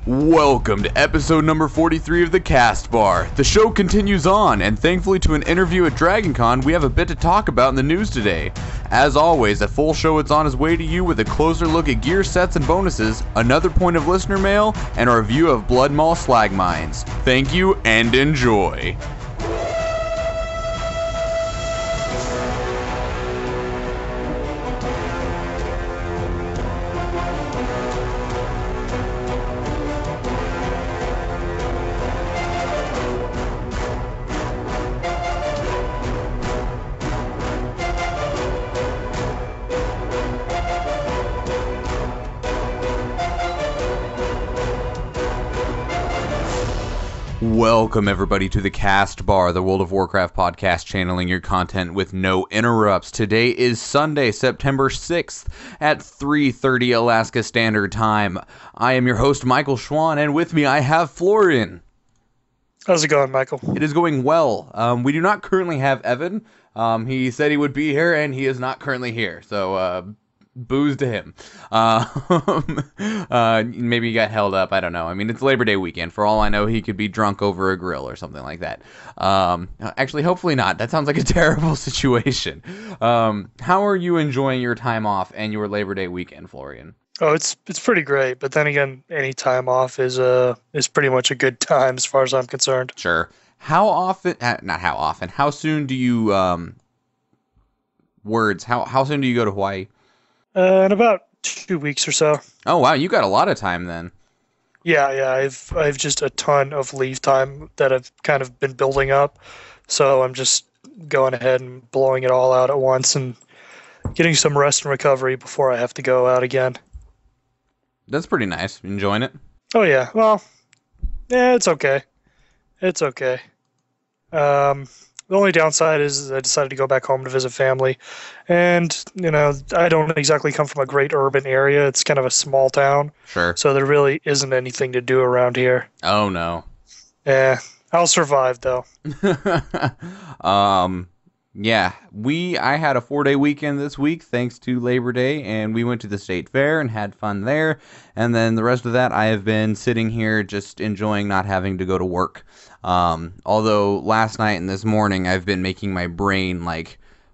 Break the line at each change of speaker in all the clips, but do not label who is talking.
Welcome to episode number 43 of the Castbar. The show continues on, and thankfully to an interview at DragonCon, we have a bit to talk about in the news today. As always, a full show is on its way to you with a closer look at gear sets and bonuses, another point of listener mail, and a review of Bloodmaul Slag Mines. Thank you, and enjoy. Welcome everybody to the Castbar, the World of Warcraft podcast channeling your content with no interrupts. Today is Sunday, September 6th at 3:30 Alaska Standard Time. I am your host, Michael Schwahn, and with me I have Florian.
How's it going, Michael?
It is going well. We do not currently have Evan. He said he would be here, and he is not currently here, so booze to him. Maybe he got held up. I don't know. I mean, it's Labor Day weekend. For all I know, he could be drunk over a grill or something like that. Actually, hopefully not. That sounds like a terrible situation. How are you enjoying your time off and your Labor Day weekend, Florian?
Oh, it's pretty great. But then again, any time off is pretty much a good time as far as I'm concerned.
Sure. How often? Not how often. How soon do you? How soon do you go to Hawaii?
In about 2 weeks or so.
Oh wow, you got a lot of time then.
Yeah. I've just a ton of leave time that I've kind of been building up, so I'm just going ahead and blowing it all out at once and getting some rest and recovery before I have to go out again.
That's pretty nice. Enjoying it?
Oh yeah. Well, yeah, it's okay. It's okay. The only downside is I decided to go back home to visit family. And, I don't exactly come from a great urban area. It's kind of a small town.
Sure.
So there really isn't anything to do around here.
Oh, no.
Yeah, I'll survive, though.
Yeah, I had a 4-day weekend this week thanks to Labor Day, and we went to the state fair and had fun there. And then the rest of that, I have been sitting here just enjoying not having to go to work. Although last night and this morning, I've been making my brain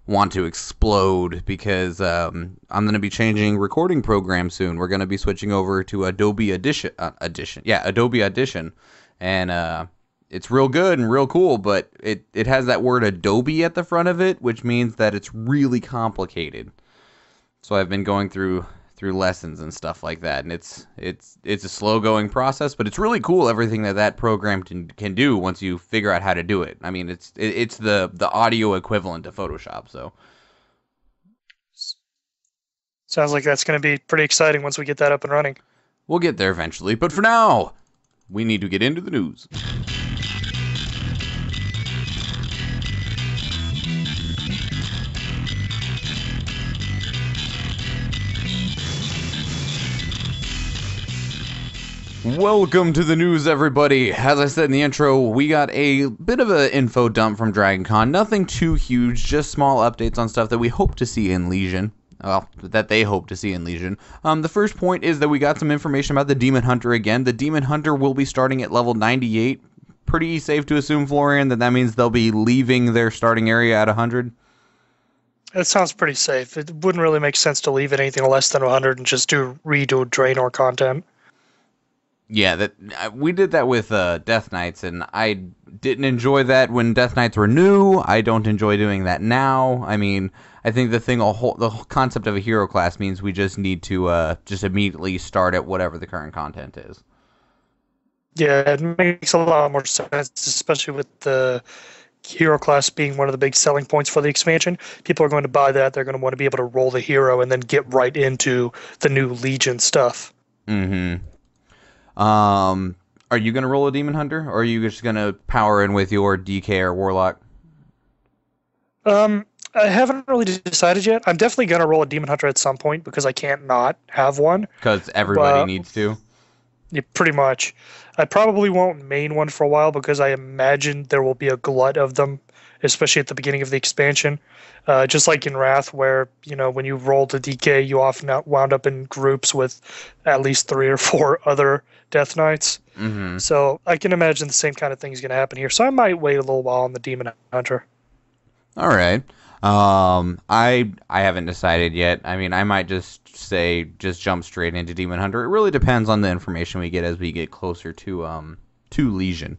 want to explode because I'm going to be changing recording programs soon. We're going to be switching over to Adobe Audition. Adobe Audition, and it's real good and real cool, but it has that word Adobe at the front of it, which means that it's really complicated. So I've been going through lessons and stuff like that, and it's a slow going process, but it's really cool everything that program can do once you figure out how to do it. I mean, it's the audio equivalent to Photoshop. So
sounds like that's going to be pretty exciting once we get that up and running.
We'll get there eventually, but for now, we need to get into the news. Welcome to the news, everybody. As I said in the intro, we got a bit of an info dump from DragonCon. Nothing too huge, just small updates on stuff that we hope to see in Legion. Well, that they hope to see in Legion. The first point is that we got some information about the Demon Hunter again. The Demon Hunter will be starting at level 98. Pretty safe to assume, Florian, that means they'll be leaving their starting area at 100?
That sounds pretty safe. It wouldn't really make sense to leave it anything less than 100 and just redo Draenor content.
Yeah, we did that with Death Knights, and I didn't enjoy that when Death Knights were new. I don't enjoy doing that now. I mean, I think the whole concept of a hero class means we just need to just immediately start at whatever the current content is.
Yeah, it makes a lot more sense, especially with the hero class being one of the big selling points for the expansion. People are going to buy that. They're going to want to be able to roll the hero and then get right into the new Legion stuff.
Mm-hmm. Are you going to roll a Demon Hunter, or are you just going to power in with your DK or Warlock?
I haven't really decided yet. I'm definitely going to roll a Demon Hunter at some point because I can't not have one.
Because everybody needs to?
Yeah, pretty much. I probably won't main one for a while because I imagine there will be a glut of them, especially at the beginning of the expansion. Just like in Wrath, where when you roll to DK, you often wound up in groups with at least 3 or 4 other Death Knights.
Mm-hmm.
So I can imagine the same kind of thing is going to happen here. So I might wait a little while on the Demon Hunter.
All right. I haven't decided yet. I mean, I might just jump straight into Demon Hunter. It really depends on the information we get as we get closer to Legion.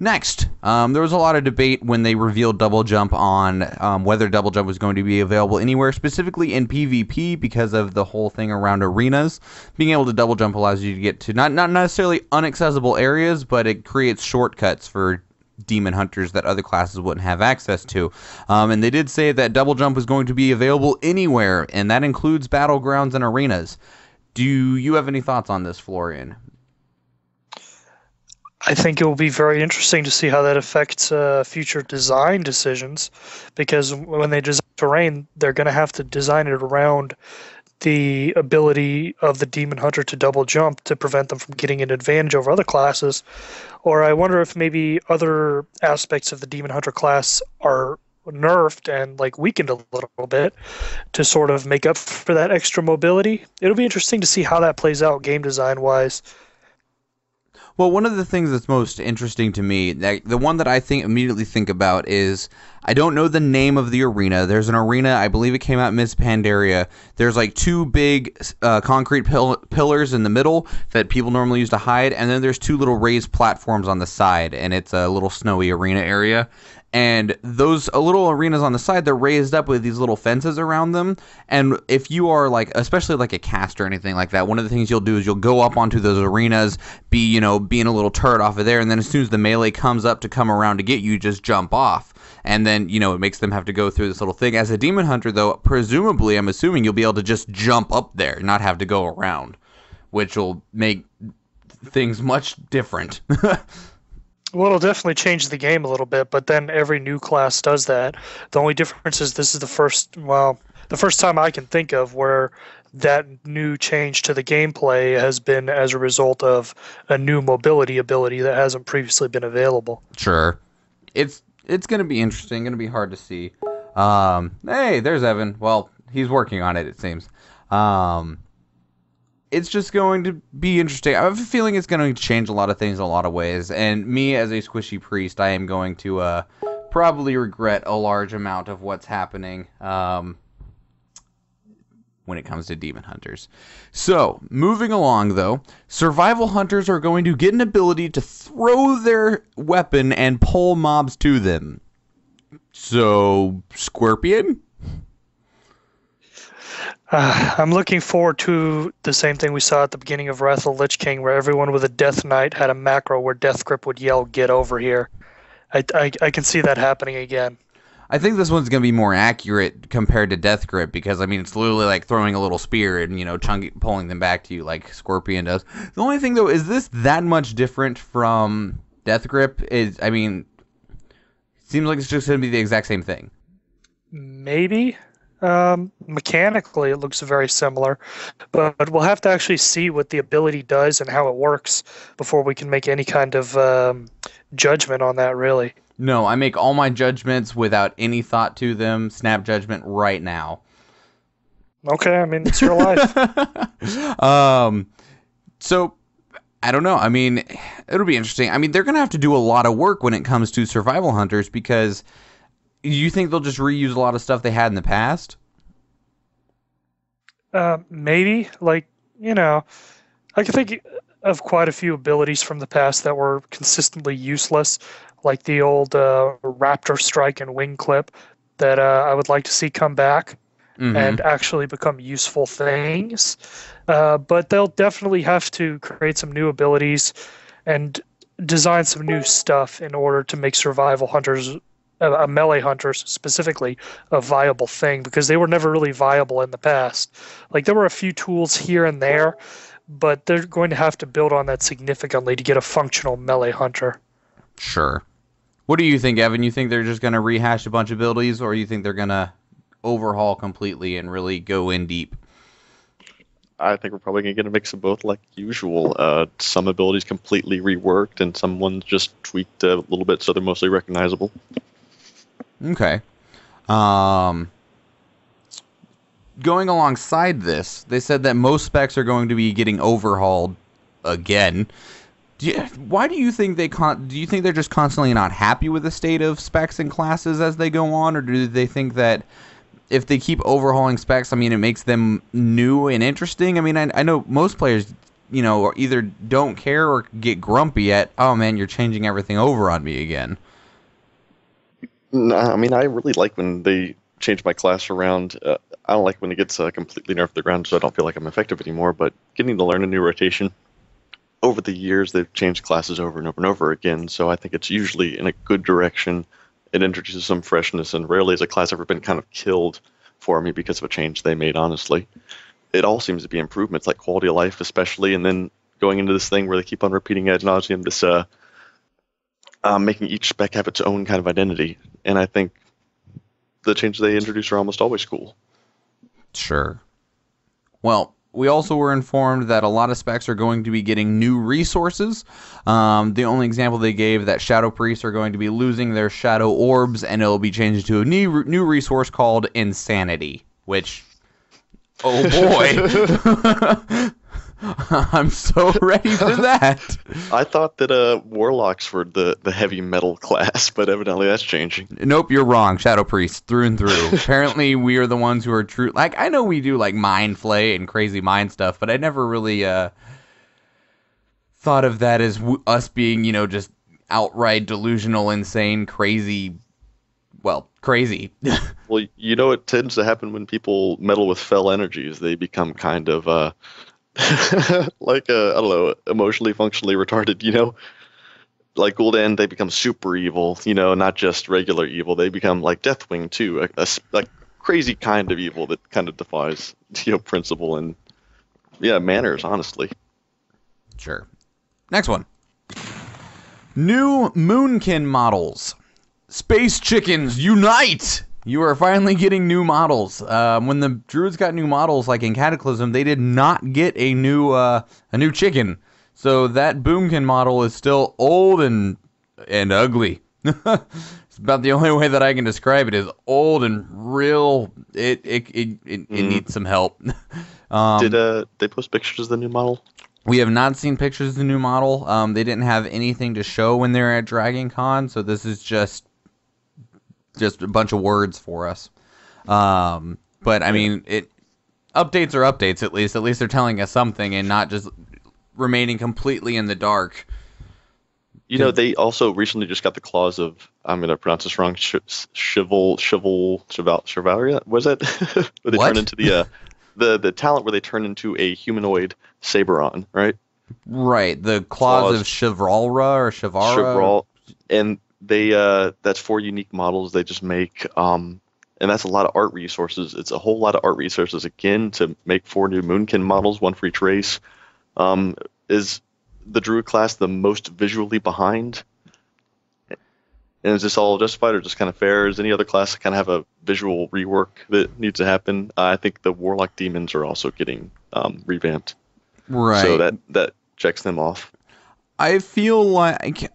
Next, there was a lot of debate when they revealed Double Jump on whether Double Jump was going to be available anywhere, specifically in PvP, because of the whole thing around arenas. Being able to double jump allows you to get to not necessarily inaccessible areas, but it creates shortcuts for demon hunters that other classes wouldn't have access to. And they did say that double jump was going to be available anywhere, and that includes battlegrounds and arenas. Do you have any thoughts on this, Florian?
I think it will be very interesting to see how that affects future design decisions, because when they design terrain, they're going to have to design it around the ability of the Demon Hunter to double jump to prevent them from getting an advantage over other classes. Or I wonder if maybe other aspects of the Demon Hunter class are nerfed and weakened a little bit to sort of make up for that extra mobility. It'll be interesting to see how that plays out game design wise.
Well, one of the things that's most interesting to me, the one that I immediately think about is, I don't know the name of the arena. There's an arena, I believe it came out in Miss Pandaria. There's 2 big concrete pillars in the middle that people normally use to hide, and then there's 2 little raised platforms on the side, and it's a little snowy arena area. And those little arenas on the side, they're raised up with these little fences around them. And if you are especially a cast or anything like that, one of the things you'll do is you'll go up onto those arenas, being a little turret off of there, and then as soon as the melee comes up to come around to get you, just jump off. And then, it makes them have to go through this little thing. As a demon hunter, though, presumably, I'm assuming you'll be able to just jump up there, not have to go around, which will make things much different.
Well, it'll definitely change the game a little bit, but then every new class does that. The only difference is this is the first time I can think of where that new change to the gameplay has been as a result of a new mobility ability that hasn't previously been available.
Sure. It's going to be interesting, going to be hard to see. Hey, there's Evan. Well, he's working on it seems. It's just going to be interesting. I have a feeling it's going to change a lot of things in a lot of ways. And me, as a squishy priest, I am going to probably regret a large amount of what's happening when it comes to demon hunters. So, moving along, though, survival hunters are going to get an ability to throw their weapon and pull mobs to them. So, Scorpion?
I'm looking forward to the same thing we saw at the beginning of Wrath of the Lich King, where everyone with a Death Knight had a macro where Death Grip would yell, "Get over here." I can see that happening again.
I think this one's going to be more accurate compared to Death Grip, because, I mean, it's literally like throwing a little spear and, pulling them back to you like Scorpion does. The only thing, though, is this that much different from Death Grip? It seems like it's just going to be the exact same thing.
Maybe. Mechanically, it looks very similar, but we'll have to actually see what the ability does and how it works before we can make any kind of judgment on that, really.
No, I make all my judgments without any thought to them. Snap judgment right now.
Okay, I mean, it's your life.
So, I don't know. I mean, it'll be interesting. I mean, they're going to have to do a lot of work when it comes to survival hunters, because you think they'll just reuse a lot of stuff they had in the past?
Maybe. I can think of quite a few abilities from the past that were consistently useless, like the old Raptor Strike and Wing Clip that I would like to see come back and actually become useful things. But they'll definitely have to create some new abilities and design some new stuff in order to make survival hunters, melee hunters specifically, a viable thing, because they were never really viable in the past. There were a few tools here and there, but they're going to have to build on that significantly to get a functional melee hunter.
Sure. What do you think, Evan? You think they're just going to rehash a bunch of abilities, or you think they're going to overhaul completely and really go in deep?
I think we're probably going to get a mix of both like usual. Some abilities completely reworked and some ones just tweaked a little bit so they're mostly recognizable.
Okay. Going alongside this, they said that most specs are going to be getting overhauled again. Why do you think do you think they're just constantly not happy with the state of specs and classes as they go on, or do they think that if they keep overhauling specs, I mean, it makes them new and interesting? I mean, I know most players, either don't care or get grumpy at, oh man, you're changing everything over on me again.
No, I mean, I really like when they change my class around. I don't like when it gets completely nerfed to the ground, so I don't feel like I'm effective anymore. But getting to learn a new rotation, over the years, they've changed classes over and over and over again. So I think it's usually in a good direction. It introduces some freshness, and rarely has a class ever been kind of killed for me because of a change they made, honestly. It all seems to be improvements, like quality of life especially, and then going into this thing where they keep on repeating ad nauseum, this making each spec have its own kind of identity. And I think the changes they introduce are almost always cool.
Sure. Well, we also were informed that a lot of specs are going to be getting new resources. The only example they gave that Shadow Priests are going to be losing their Shadow Orbs, and it'll be changed to a new resource called Insanity, which, oh boy. I'm so ready for that.
I thought that Warlocks were the heavy metal class, but evidently that's changing.
Nope, you're wrong. Shadow Priests, through and through. Apparently, we are the ones who are true. Like, I know we do, like, mind flay and crazy mind stuff, but I never really thought of that as us being, just outright delusional, insane, crazy. Well, crazy.
Well, it tends to happen when people meddle with fell energies. They become kind of... like I don't know, emotionally, functionally retarded, like Gul'dan, they become super evil, not just regular evil. They become like Deathwing too, a crazy kind of evil that kind of defies, principle and manners, honestly.
Sure. Next one. New Moonkin models. Space chickens unite! You are finally getting new models. When the Druids got new models, like in Cataclysm, they did not get a new chicken. So that Boomkin model is still old and ugly. It's about the only way that I can describe it is old and real. It needs some help.
Did they post pictures of the new model?
We have not seen pictures of the new model. They didn't have anything to show when they were at DragonCon, so this is just a bunch of words for us. But I mean, updates are updates, at least. At least they're telling us something and not just remaining completely in the dark.
They also recently just got the clause of, I'm going to pronounce this wrong, Chivalria? Was it? Where they turn into the talent where they turn into a humanoid Saberon, right?
Right. The clause of Chivalra or Chivara.
And they that's 4 unique models they just make, and that's a lot of art resources. It's a whole lot of art resources again to make 4 new Moonkin models, 1 for each race. Is the Druid class the most visually behind? And is this all justified or just kind of fair? Does any other class kind of have a visual rework that needs to happen? I think the Warlock Demons are also getting revamped.
Right.
So that checks them off.
I feel like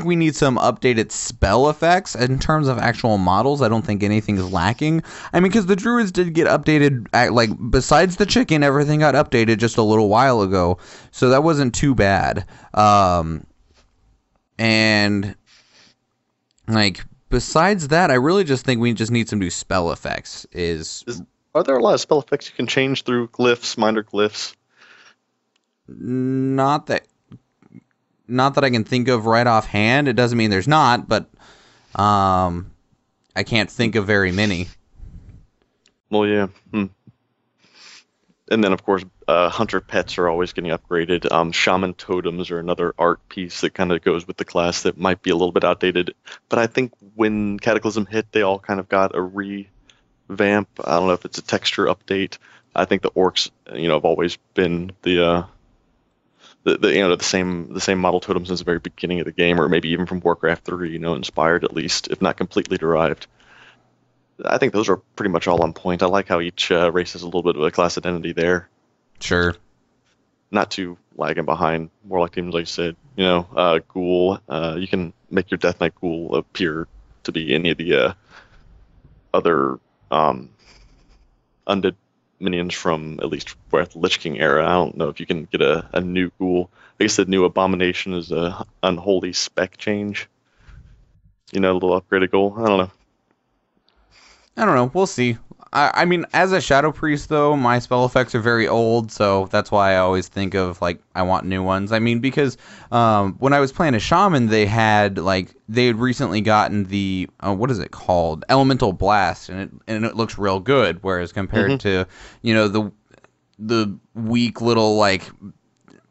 we need some updated spell effects in terms of actual models. I don't think anything is lacking. I mean, because the Druids did get updated, besides the chicken, everything got updated just a little while ago. So that wasn't too bad. And, besides that, I really just think we just need some new spell effects.
Are there a lot of spell effects you can change through glyphs, minor glyphs?
Not that I can think of right offhand. It doesn't mean there's not, but I can't think of very many.
Well, yeah. And then, of course, hunter pets are always getting upgraded. Shaman totems are another art piece that kind of goes with the class that might be a little bit outdated. But I think when Cataclysm hit, they all kind of got a revamp. I don't know if it's a texture update. I think the orcs, have always been the same model totem since the very beginning of the game, or maybe even from Warcraft 3, inspired at least, if not completely derived. I think those are pretty much all on point. I like how each race has a little bit of a class identity there.
Sure.
Not too lagging behind Warlock teams, like you said. Ghoul. You can make your Death Knight Ghoul appear to be any of the other undead minions from at least Breath of the Lich King era. I don't know if you can get a new Ghoul. I guess the new Abomination is a unholy spec change. A little upgraded Ghoul. I don't know.
We'll see. I mean, as a Shadow Priest, though, my spell effects are very old, so that's why I always think of, like, I want new ones. I mean, because when I was playing a Shaman, they had recently gotten the, what is it called? Elemental Blast, and it looks real good, whereas compared to, the weak little, like,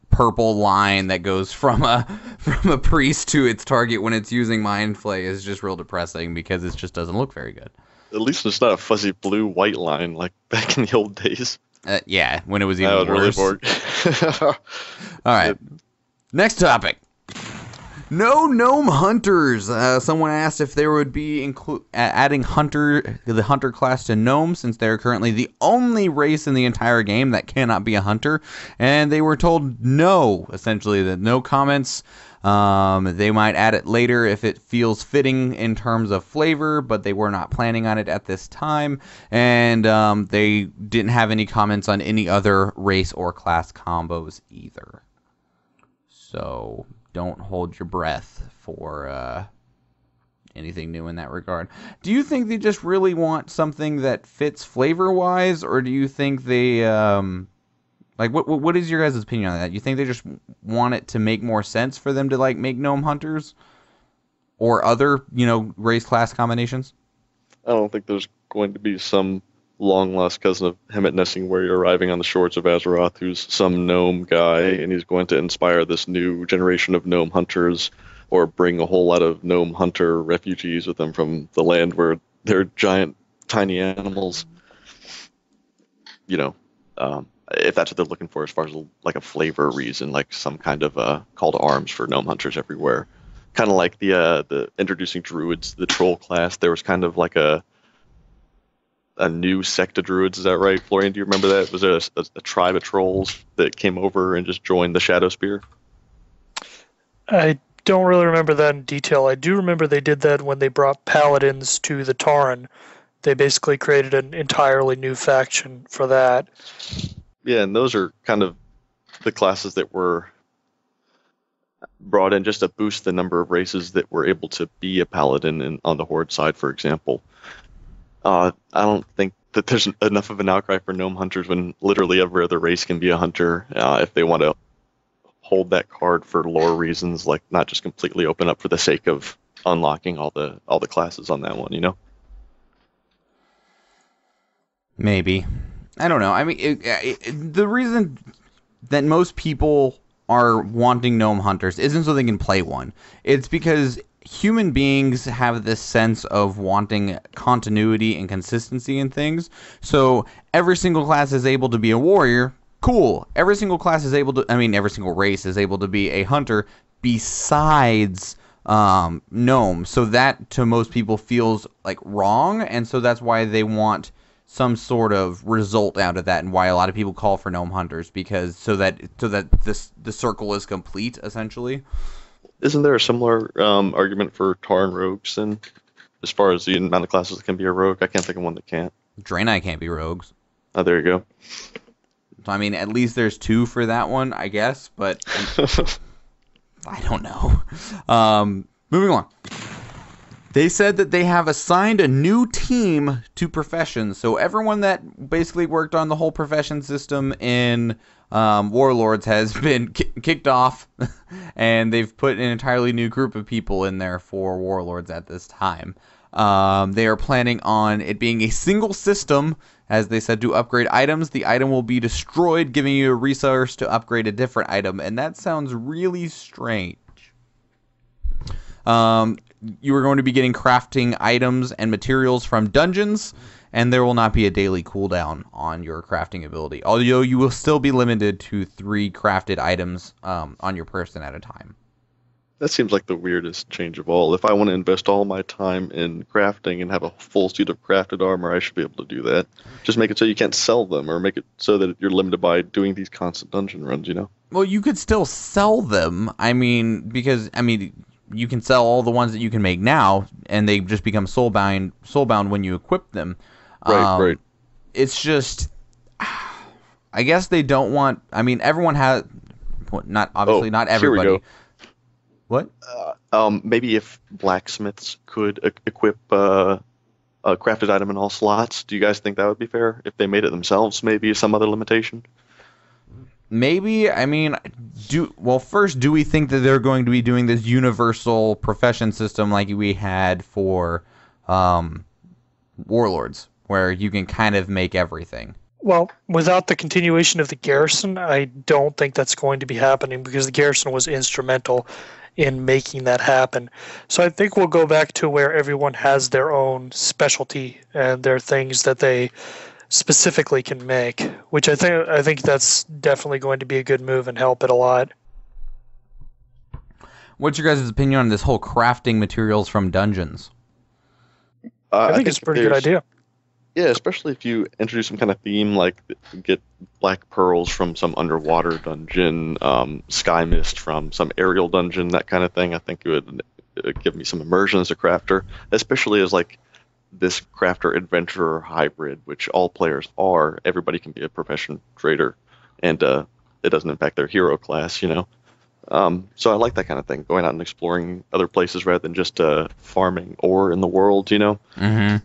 purple line that goes from a priest to its target when it's using Mind Flay is just real depressing because it just doesn't look very good.
At least it's not a fuzzy blue-white line like back in the old days.
Yeah, when it was even
worse.
Really All right. Next topic. No gnome hunters. Someone asked if there would be adding the hunter class to gnomes, since they're currently the only race in the entire game that cannot be a hunter. And they were told no, essentially, that no comments. They might add it later if it feels fitting in terms of flavor, but they were not planning on it at this time. And they didn't have any comments on any other race or class combos either. So don't hold your breath for anything new in that regard. Do you think they just really want something that fits flavor-wise, or do you think they... what is your guys' opinion on that? You think they just want it to make more sense for them to make gnome hunters or other, race class combinations?
I don't think there's going to be some long lost cousin of Hemet Nessing where you're arriving on the shores of Azeroth who's some gnome guy and he's going to inspire this new generation of gnome hunters or bring a whole lot of gnome hunter refugees with them from the land where they're giant tiny animals. If that's what they're looking for as far as like a flavor reason, like some kind of call to arms for gnome hunters everywhere. Kind of like the introducing druids, the troll class. There was kind of like a new sect of druids. Is that right, Florian? Do you remember that? Was there a tribe of trolls that came over and just joined the Shadow Spear?
I don't really remember that in detail. I do remember they did that when they brought paladins to the Tauren. They basically created an entirely new faction for that.
Yeah, and those are kind of the classes that were brought in just to boost the number of races that were able to be a paladin on the Horde side, for example. I don't think that there's enough of an outcry for gnome hunters when literally every other race can be a hunter if they want to hold that card for lore reasons, like not just completely open up for the sake of unlocking all the classes on that one,
Maybe. I don't know. I mean, the reason that most people are wanting gnome hunters isn't so they can play one. It's because human beings have this sense of wanting continuity and consistency in things. So every single class is able to be a warrior. Cool. Every single race is able to be a hunter besides gnome. So that to most people feels like wrong, and so that's why they want some sort of result out of that, and why a lot of people call for gnome hunters, because so that the circle is complete, essentially.
Isn't there a similar argument for Tauren rogues, and as far as the amount of classes that can be a rogue? I can't think of one that can't.
Draenei can't be rogues.
Oh, there you go.
So, I mean, at least there's 2 for that one, I guess, but I don't know. Moving on. They said that they have assigned a new team to professions. So everyone that basically worked on the whole profession system in Warlords has been kicked off, and they've put an entirely new group of people in there for Warlords at this time. They are planning on it being a single system, as they said, to upgrade items. The item will be destroyed, giving you a resource to upgrade a different item, and that sounds really strange. You are going to be getting crafting items and materials from dungeons, and there will not be a daily cooldown on your crafting ability, although you will still be limited to 3 crafted items on your person at a time.
That seems like the weirdest change of all. If I want to invest all my time in crafting and have a full suit of crafted armor, I should be able to do that. Just make it so you can't sell them, or make it so that you're limited by doing these constant dungeon runs, you know?
Well, you could still sell them. I mean, because you can sell all the ones that you can make now, and they just become soulbound when you equip them.
Right.
It's just, I guess they don't want. I mean, everyone has, not obviously not everybody.
Here we go.
What?
Maybe if blacksmiths could equip a crafted item in all slots, do you guys think that would be fair? If they made it themselves, maybe some other limitation?
Maybe. I mean, first, do we think that they're going to be doing this universal profession system like we had for Warlords, where you can kind of make everything?
Well, without the continuation of the garrison, I don't think that's going to be happening, because the garrison was instrumental in making that happen. So I think we'll go back to where everyone has their own specialty and their things that they specifically can make, which I think that's definitely going to be a good move and help it a lot.
What's your guys' opinion on this whole crafting materials from dungeons?
I think it's a pretty good idea.
Yeah, especially if you introduce some kind of theme, like get black pearls from some underwater dungeon, sky mist from some aerial dungeon, that kind of thing. I think it would give me some immersion as a crafter, especially as like this crafter adventurer hybrid, which all players are. Everybody can be a profession trader, and it doesn't impact their hero class, you know. So I like that kind of thing, going out and exploring other places rather than just farming ore in the world, you know.
Mm-hmm.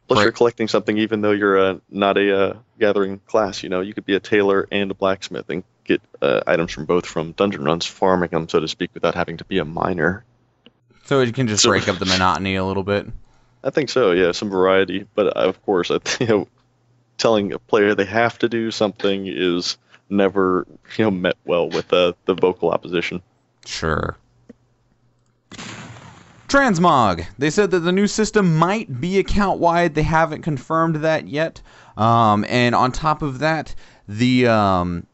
Plus, you're collecting something even though you're not a gathering class. You know, you could be a tailor and a blacksmith and get items from both from dungeon runs, farming them, so to speak, without having to be a miner.
So it can just break up the monotony a little bit.
I think so, yeah, some variety. But of course, telling a player they have to do something is never met well with the vocal opposition.
Sure. Transmog. They said that the new system might be account-wide. They haven't confirmed that yet. And on top of that, there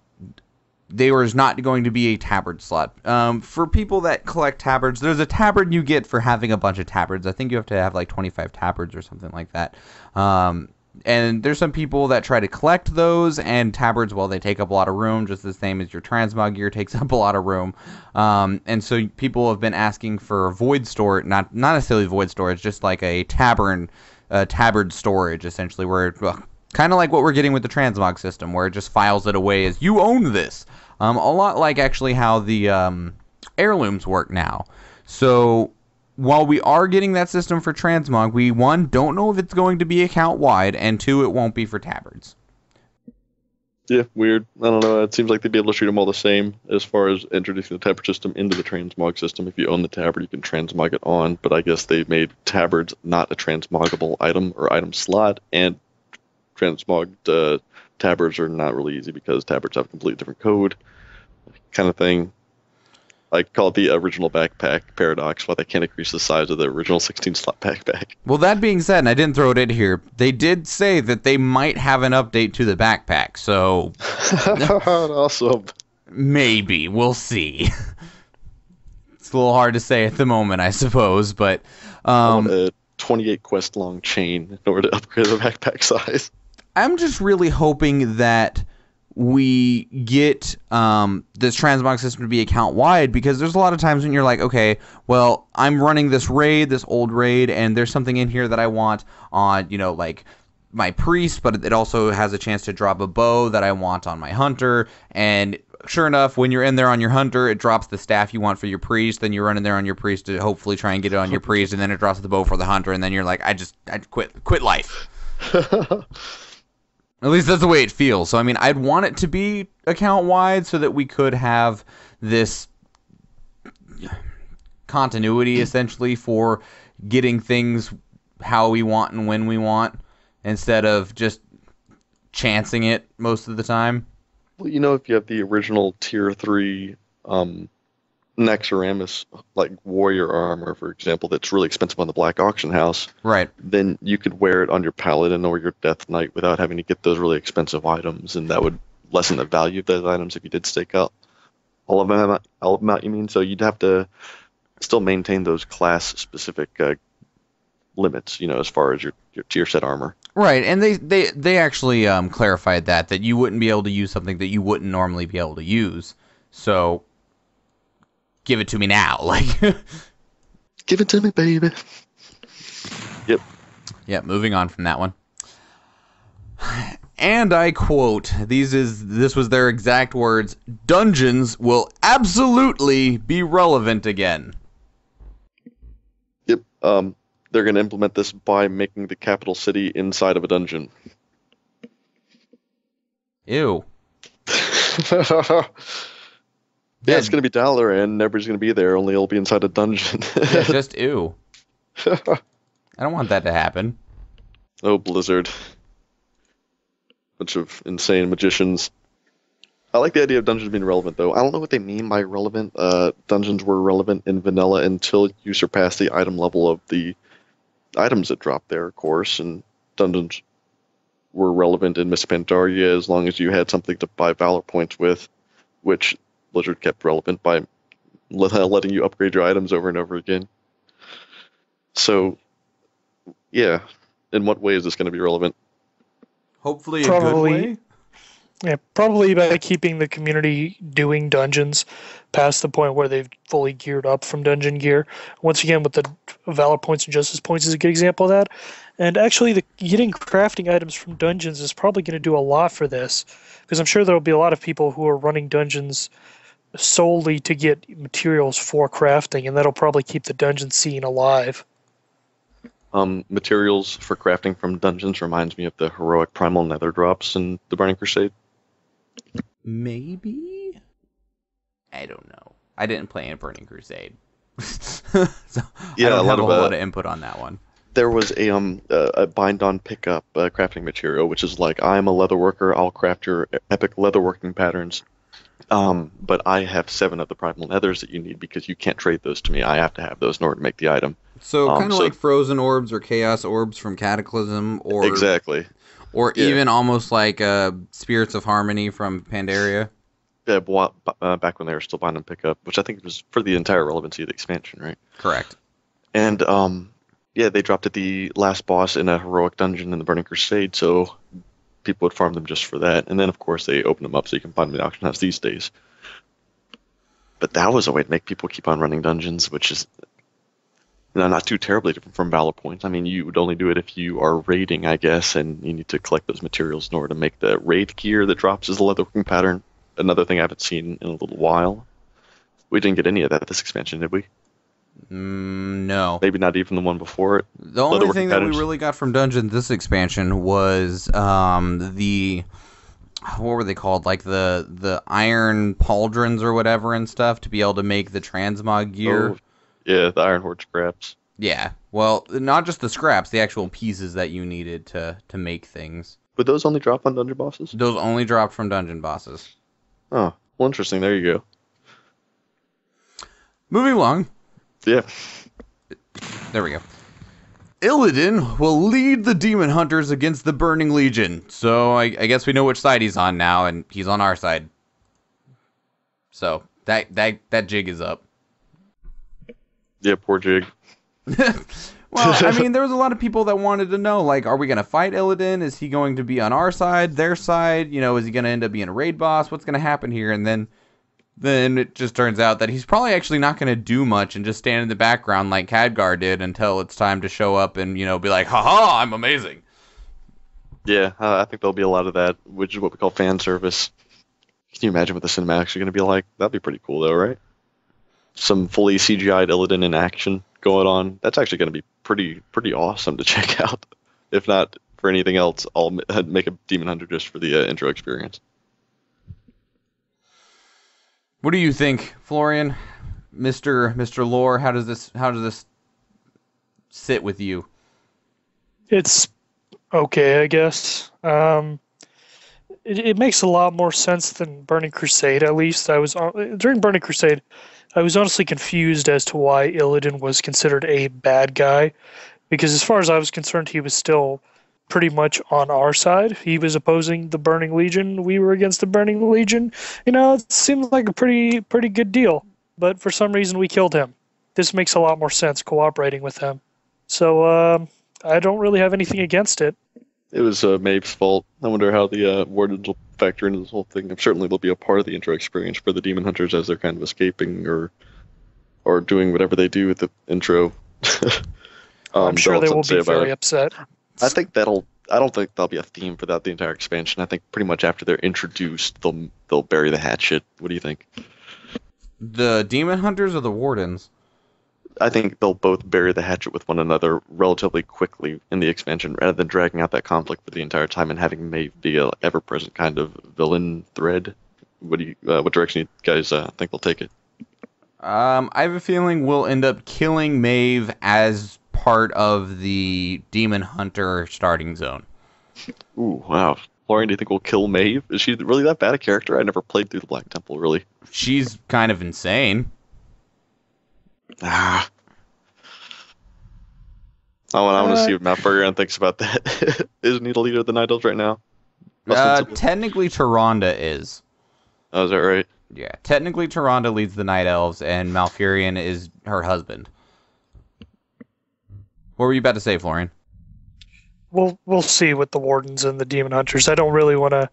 is not going to be a tabard slot. For people that collect tabards, there's a tabard you get for having a bunch of tabards. I think you have to have like 25 tabards or something like that. And there's some people that try to collect those, and tabards, well, they take up a lot of room, just the same as your transmog gear takes up a lot of room. And so people have been asking for void storage, not necessarily void storage, just like a tabard storage, essentially, where kind of like what we're getting with the transmog system, where it just files it away as you own this. A lot like actually how the heirlooms work now. So while we are getting that system for transmog, we, one, don't know if it's going to be account-wide, and two, it won't be for tabards.
Yeah, weird. I don't know. It seems like they'd be able to treat them all the same as far as introducing the tabard system into the transmog system. If you own the tabard, you can transmog it on, but I guess they made tabards not a transmogable item or item slot, and transmogged tabards are not really easy because tabards have a completely different code kind of thing. I call it the original backpack paradox, why they can't increase the size of the original 16-slot backpack.
Well, that being said, and I didn't throw it in here, they did say that they might have an update to the backpack, so
awesome.
Maybe. We'll see. It's a little hard to say at the moment, I suppose, but
I want a 28 quest long chain in order to upgrade the backpack size.
I'm just really hoping that we get this transmog system to be account-wide, because there's a lot of times when you're like, okay, well, I'm running this old raid, and there's something in here that I want on, like my priest, but it also has a chance to drop a bow that I want on my hunter, and sure enough, when you're in there on your hunter, it drops the staff you want for your priest, then you run in there on your priest to hopefully try and get it on your priest, and then it drops the bow for the hunter, and then you're like, I quit life. At least that's the way it feels. So, I mean, I'd want it to be account-wide so that we could have this continuity, essentially, for getting things how we want and when we want, instead of just chancing it most of the time.
Well, if you have the original Tier 3 Naxxramas, like warrior armor, for example, that's really expensive on the Black Auction House,
right?
Then you could wear it on your Paladin or your Death Knight without having to get those really expensive items, and that would lessen the value of those items if you did stake up. all of them out, you mean? So you'd have to still maintain those class-specific limits, as far as your tier set armor.
Right, and they actually clarified that you wouldn't be able to use something that you wouldn't normally be able to use. So, give it to me now, like.
Give it to me, baby. Yep.
Yeah, moving on from that one. And I quote, this was their exact words, dungeons will absolutely be relevant again.
Yep. They're going to implement this by making the capital city inside of a dungeon.
Ew.
Yeah, it's going to be Dalaran, and everybody's going to be there, only it'll be inside a dungeon.
Yeah, just ew. I don't want that to happen.
Oh, Blizzard. Bunch of insane magicians. I like the idea of dungeons being relevant, though. I don't know what they mean by relevant. Dungeons were relevant in vanilla until you surpass the item level of the items that drop there, of course, and dungeons were relevant in Miss Pandaria as long as you had something to buy Valor points with, which Blizzard kept relevant by letting you upgrade your items over and over again. So, yeah, in what way is this going to be relevant?
Hopefully a good way.
Yeah, probably by keeping the community doing dungeons past the point where they've fully geared up from dungeon gear. Once again, with the Valor points and Justice points is a good example of that. And actually, getting crafting items from dungeons is probably going to do a lot for this, because I'm sure there will be a lot of people who are running dungeons solely to get materials for crafting, and that'll probably keep the dungeon scene alive.
Materials for crafting from dungeons reminds me of the heroic primal nether drops in the Burning Crusade.
Maybe? I don't know. I didn't play in Burning Crusade. So
Yeah,
I don't have a whole
of,
lot of input on that one.
There was a bind-on pickup crafting material, which is like, I'm a leather worker, I'll craft your epic leatherworking patterns. But I have 7 of the primal nethers that you need because you can't trade those to me. I have to have those in order to make the item.
So kind of like frozen orbs or chaos orbs from Cataclysm, or
exactly,
or even almost like Spirits of Harmony from Pandaria.
Yeah, back when they were still binding pickup, which I think was for the entire relevancy of the expansion, right?
Correct.
And yeah, they dropped at the last boss in a heroic dungeon in the Burning Crusade, so people would farm them just for that. And then, of course, they open them up so you can find them in the auction house these days. But that was a way to make people keep on running dungeons, which is not too terribly different from Valor Points. I mean, you would only do it if you are raiding, I guess, and you need to collect those materials in order to make the raid gear that drops as a leatherworking pattern. Another thing I haven't seen in a little while. We didn't get any of that this expansion, did we?
No.
Maybe not even the one before it.
The only thing that we really got from dungeons this expansion was the... what were they called? Like the iron pauldrons or whatever and stuff to be able to make the transmog gear.
Oh, yeah, the Iron Horde scraps.
Yeah. Well, not just the scraps, the actual pieces that you needed to make things.
But those only drop on dungeon bosses?
Those only dropped from dungeon bosses.
Oh, well, interesting. There you go.
Moving along.
Yeah.
There we go. Illidan will lead the Demon Hunters against the Burning Legion. So I guess we know which side he's on now, and he's on our side. So that jig is up.
Yeah, poor Jig.
Well, I mean, there was a lot of people that wanted to know, like, are we going to fight Illidan? Is he going to be on our side, their side? You know, is he going to end up being a raid boss? What's going to happen here? And then it just turns out that he's probably actually not going to do much and just stand in the background like Khadgar did until it's time to show up and, be like, haha, I'm amazing.
Yeah, I think there'll be a lot of that, which is what we call fan service. Can you imagine what the cinematics are going to be like? That'd be pretty cool, though, right? Some fully CGI'd Illidan in action going on. That's actually going to be pretty awesome to check out. If not for anything else, I'll make a Demon Hunter just for the intro experience.
What do you think, Florian, Mr. Lore? How does this sit with you?
It's okay, I guess. It makes a lot more sense than Burning Crusade. At least during Burning Crusade, I was honestly confused as to why Illidan was considered a bad guy, because as far as I was concerned, he was still pretty much on our side. He was opposing the Burning Legion. We were against the Burning Legion. It seems like a pretty good deal. But for some reason, we killed him. This makes a lot more sense cooperating with him. So I don't really have anything against it.
It was Maeve's fault. I wonder how the Wardens will factor into this whole thing. Certainly they'll be a part of the intro experience for the Demon Hunters as they're kind of escaping or doing whatever they do with the intro.
I'm sure they will be very upset.
I don't think there'll be a theme for that the entire expansion. I think pretty much after they're introduced, they'll bury the hatchet. What do you think?
The Demon Hunters or the Wardens?
I think they'll both bury the hatchet with one another relatively quickly in the expansion, rather than dragging out that conflict for the entire time and having Maeve be a ever-present kind of villain thread. What direction you guys think they'll take it?
I have a feeling we'll end up killing Maeve as part of the Demon Hunter starting zone.
Ooh, wow. Florian, do you think we'll kill Maeve? Is she really that bad a character? I never played through the Black Temple, really.
She's kind of insane.
I want to see what Matt Bergeron thinks about that. Isn't he the leader of the Night Elves right now?
Technically, Tyrande is.
Oh, is that right?
Yeah, technically Tyrande leads the Night Elves, and Malfurion is her husband. What were you about to say, Florian?
We'll see with the Wardens and the Demon Hunters. I don't really want to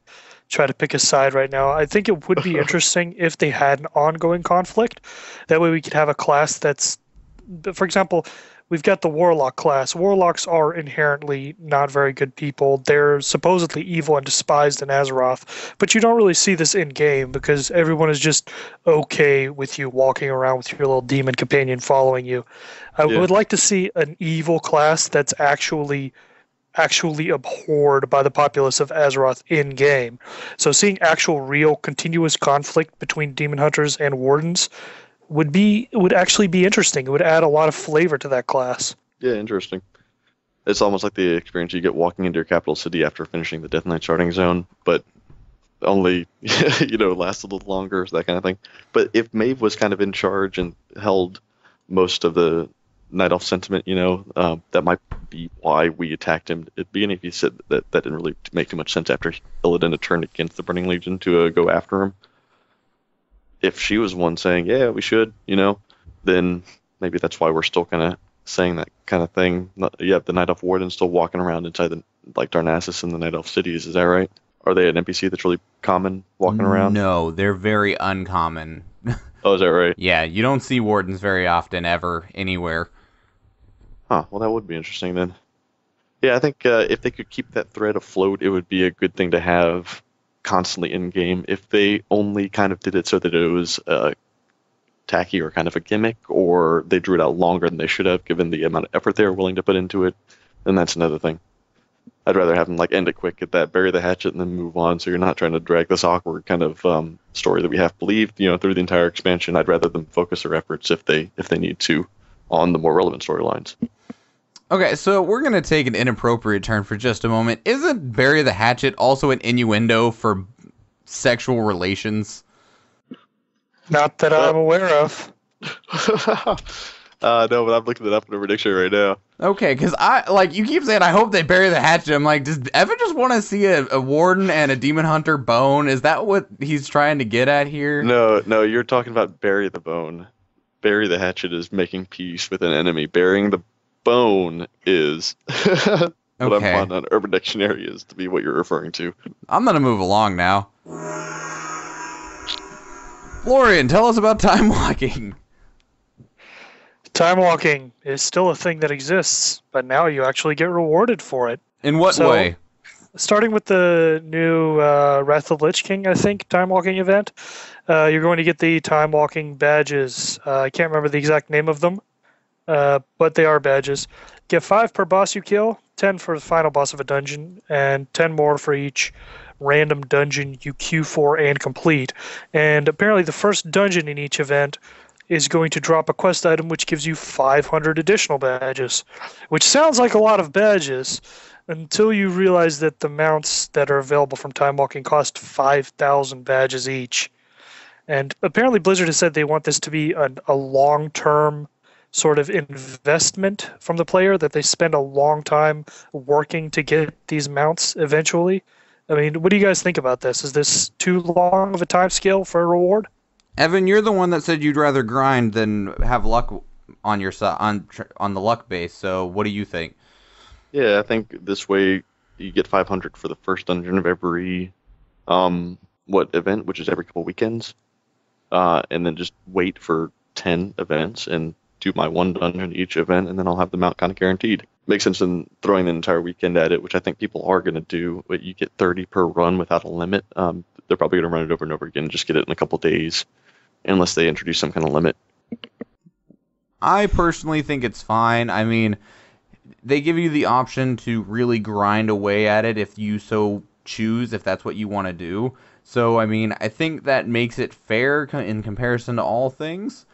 try to pick a side right now. I think it would be interesting if they had an ongoing conflict. That way we could have a class that's, for example, we've got the Warlock class. Warlocks are inherently not very good people. They're supposedly evil and despised in Azeroth, but you don't really see this in-game because everyone is just okay with you walking around with your little demon companion following you. I would like to see an evil class that's actually abhorred by the populace of Azeroth in-game. So seeing actual real continuous conflict between Demon Hunters and Wardens would actually be interesting. It would add a lot of flavor to that class.
Yeah, interesting. It's almost like the experience you get walking into your capital city after finishing the Death Knight starting zone, but only, lasts a little longer, that kind of thing. But if Maeve was kind of in charge and held most of the Night Elf sentiment, that might be why we attacked him at the beginning. If you said that didn't really make too much sense after Illidan had turned against the Burning Legion to go after him. If she was one saying, yeah, we should, then maybe that's why we're still kind of saying that kind of thing. You have the Night Elf Warden still walking around inside Darnassus and the Night Elf cities, is that right? Are they an NPC that's really common walking around?
No, they're very uncommon.
Oh, is that right?
Yeah, you don't see Wardens very often, ever, anywhere.
Huh, well that would be interesting then. Yeah, I think if they could keep that thread afloat, it would be a good thing to have constantly in-game. If they only kind of did it so that it was tacky or kind of a gimmick, or they drew it out longer than they should have given the amount of effort they were willing to put into it, then that's another thing. I'd rather have them end it quick, get that, bury the hatchet, and then move on, so you're not trying to drag this awkward kind of story that we have believed through the entire expansion. I'd rather them focus their efforts, if they need to, on the more relevant storylines.
Okay, so we're going to take an inappropriate turn for just a moment. Isn't bury the hatchet also an innuendo for sexual relations?
Not that I'm aware of.
No, but I'm looking it up in a dictionary right now.
Okay, because you keep saying, I hope they bury the hatchet. I'm like, does Evan just want to see a warden and a demon hunter bone? Is that what he's trying to get at here?
No, you're talking about bury the bone. Bury the hatchet is making peace with an enemy. Burying the bone is what I'm finding on Urban Dictionary is to be what you're referring to.
I'm going to move along now. Florian, tell us about time walking.
Time walking is still a thing that exists, but now you actually get rewarded for it.
In what way?
Starting with the new Wrath of Lich King, I think, time walking event, you're going to get the time walking badges. I can't remember the exact name of them, but they are badges. Get 5 per boss you kill, 10 for the final boss of a dungeon, and 10 more for each random dungeon you queue for and complete. And apparently the first dungeon in each event is going to drop a quest item which gives you 500 additional badges, which sounds like a lot of badges until you realize that the mounts that are available from time walking cost 5,000 badges each. And apparently Blizzard has said they want this to be a long-term sort of investment from the player that they spend a long time working to get these mounts eventually. I mean, what do you guys think about this? Is this too long of a time scale for a reward?
Evan, you're the one that said you'd rather grind than have luck on your on the luck base. So what do you think?
Yeah, I think this way you get 500 for the first dungeon of every event, which is every couple weekends, and then just wait for 10 events and do my one dungeon each event, and then I'll have the mount kind of guaranteed. Makes sense in throwing the entire weekend at it, which I think people are going to do. But you get 30 per run without a limit. They're probably going to run it over and over again and just get it in a couple days, unless they introduce some kind of limit.
I personally think it's fine. I mean, they give you the option to really grind away at it if you so choose, if that's what you want to do. So, I mean, I think that makes it fair in comparison to all things.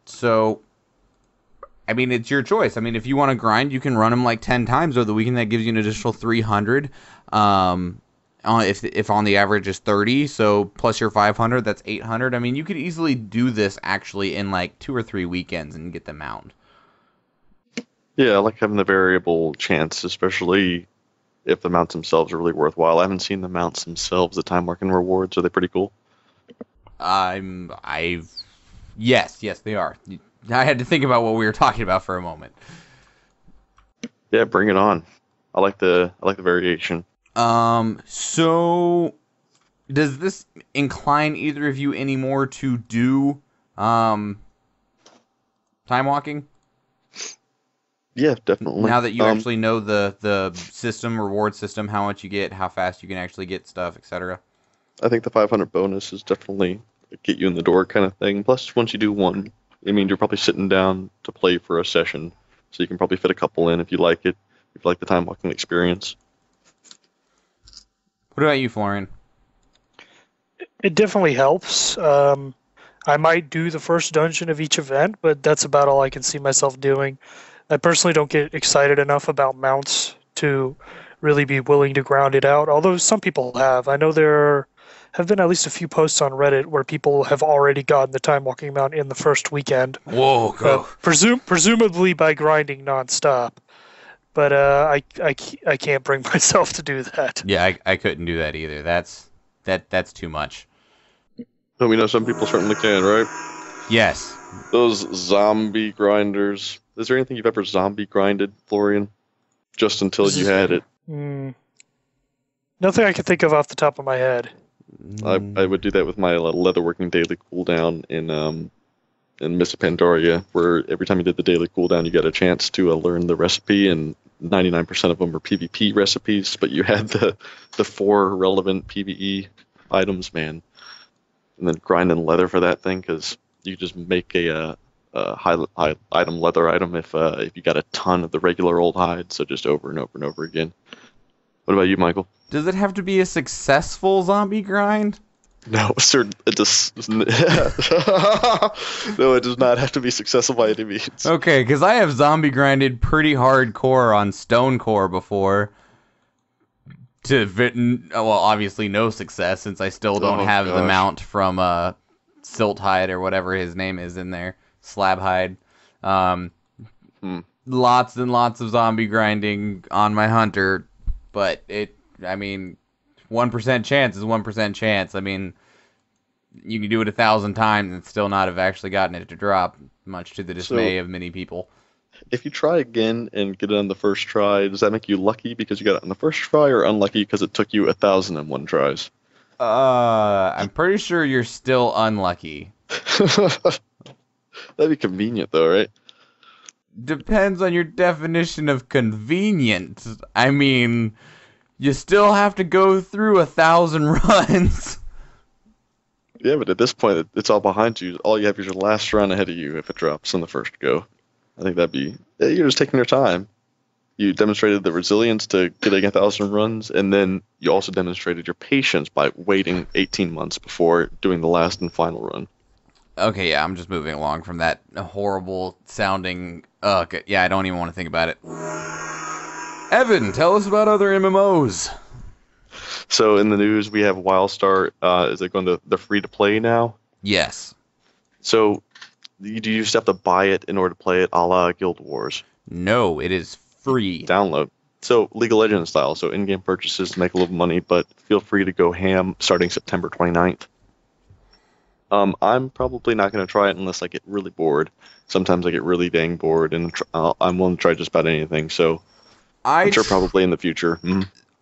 So, I mean, it's your choice. I mean, if you want to grind, you can run them like 10 times over the weekend. That gives you an additional 300. If on the average is 30, so plus your 500, that's 800. I mean, you could easily do this actually in like 2 or 3 weekends and get the mount.
Yeah, I like having the variable chance, especially if the mounts themselves are really worthwhile. I haven't seen the mounts themselves, the time marking rewards. Are they pretty cool?
Yes, they are. I had to think about what we were talking about for a moment.
Yeah, bring it on. I like the variation.
So does this incline either of you anymore to do time walking?
Yeah, definitely.
Now that you actually know the system, reward system, how much you get, how fast you can actually get stuff, etc.
I think the 500 bonus is definitely a get you in the door kind of thing. Plus, once you do one, I mean, you're probably sitting down to play for a session, so you can probably fit a couple in if you like it, if you like the time walking experience.
What about you, Florian?
It definitely helps. I might do the first dungeon of each event, but that's about all I can see myself doing. I personally don't get excited enough about mounts to really be willing to ground it out, although some people have. I know there have been at least a few posts on Reddit where people have already gotten the time walking mount in the first weekend.
Whoa, go.
Presumably by grinding nonstop. But I can't bring myself to do that.
Yeah, I couldn't do that either. That's too much.
But we know some people certainly can, right?
Yes.
Those zombie grinders. Is there anything you've ever zombie grinded, Florian? Just until you had it.
Nothing I can think of off the top of my head.
I would do that with my leatherworking daily cooldown in Miss of Pandaria, where every time you did the daily cooldown, you got a chance to learn the recipe, and 99% of them were PvP recipes, but you had the 4 relevant PvE items, man. And then grinding leather for that thing, because you could just make a high item leather item if you got a ton of the regular old hide, so just over and over and over again. What about you, Michael?
Does it have to be a successful zombie grind?
No, sir. It does. No, it does not have to be successful by any means.
Okay, because I have zombie grinded pretty hardcore on Stone Core before. Well, obviously no success, since I still don't have the mount from Silt Hide or whatever his name is in there. Slab Hide. Lots and lots of zombie grinding on my hunter, but 1% chance is 1% chance. I mean, you can do it 1,000 times and still not have actually gotten it to drop, much to the dismay of many people.
If you try again and get it on the first try, does that make you lucky because you got it on the first try, or unlucky because it took you 1,001 tries?
I'm pretty sure you're still unlucky.
That'd be convenient, though, right?
Depends on your definition of convenient. I mean, you still have to go through 1,000 runs.
Yeah, but at this point, it's all behind you. All you have is your last run ahead of you if it drops on the first go. I think you're just taking your time. You demonstrated the resilience to getting 1,000 runs, and then you also demonstrated your patience by waiting 18 months before doing the last and final run.
Okay, yeah, I'm just moving along from that horrible sounding... yeah, I don't even want to think about it. Evan, tell us about other MMOs.
So in the news, we have WildStar. Is it going to the free-to-play now?
Yes.
So You used to have to buy it in order to play it, a la Guild Wars.
No, it is free.
Download. So League of Legends style, so in-game purchases to make a little money, but feel free to go ham starting September 29th. I'm probably not going to try it unless I get really bored. Sometimes I get really dang bored, and I'm willing to try just about anything, so I'm sure probably in the future.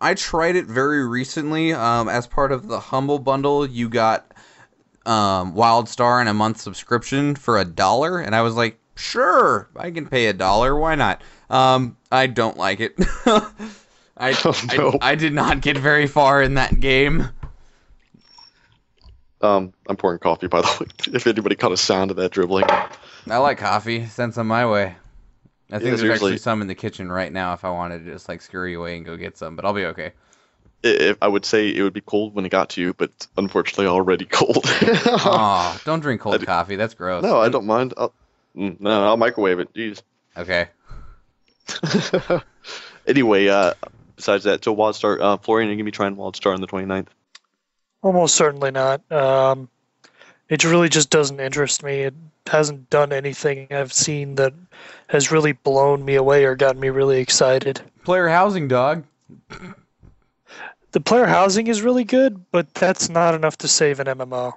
I tried it very recently. As part of the Humble Bundle, you got WildStar and a month subscription for $1, and I was like, sure, I can pay $1. Why not? I don't like it. I did not get very far in that game.
I'm pouring coffee, by the way, if anybody caught a sound of that dribbling.
I like coffee. Send some my way. I think there's
seriously.
actually some in the kitchen right now if I wanted to just like scurry away and go get some, but I'll be okay.
I would say it would be cold when it got to you, but it's unfortunately already cold.
Aw, don't drink cold coffee. That's gross.
No, I don't mind. I'll microwave it. Jeez.
Okay.
Anyway, besides that, so WildStar, Florian, you're going to be trying WildStar on the 29th?
Almost certainly not. It really just doesn't interest me. It hasn't done anything I've seen that has really blown me away or gotten me really excited.
Player housing, dog.
The player housing is really good, but that's not enough to save an MMO.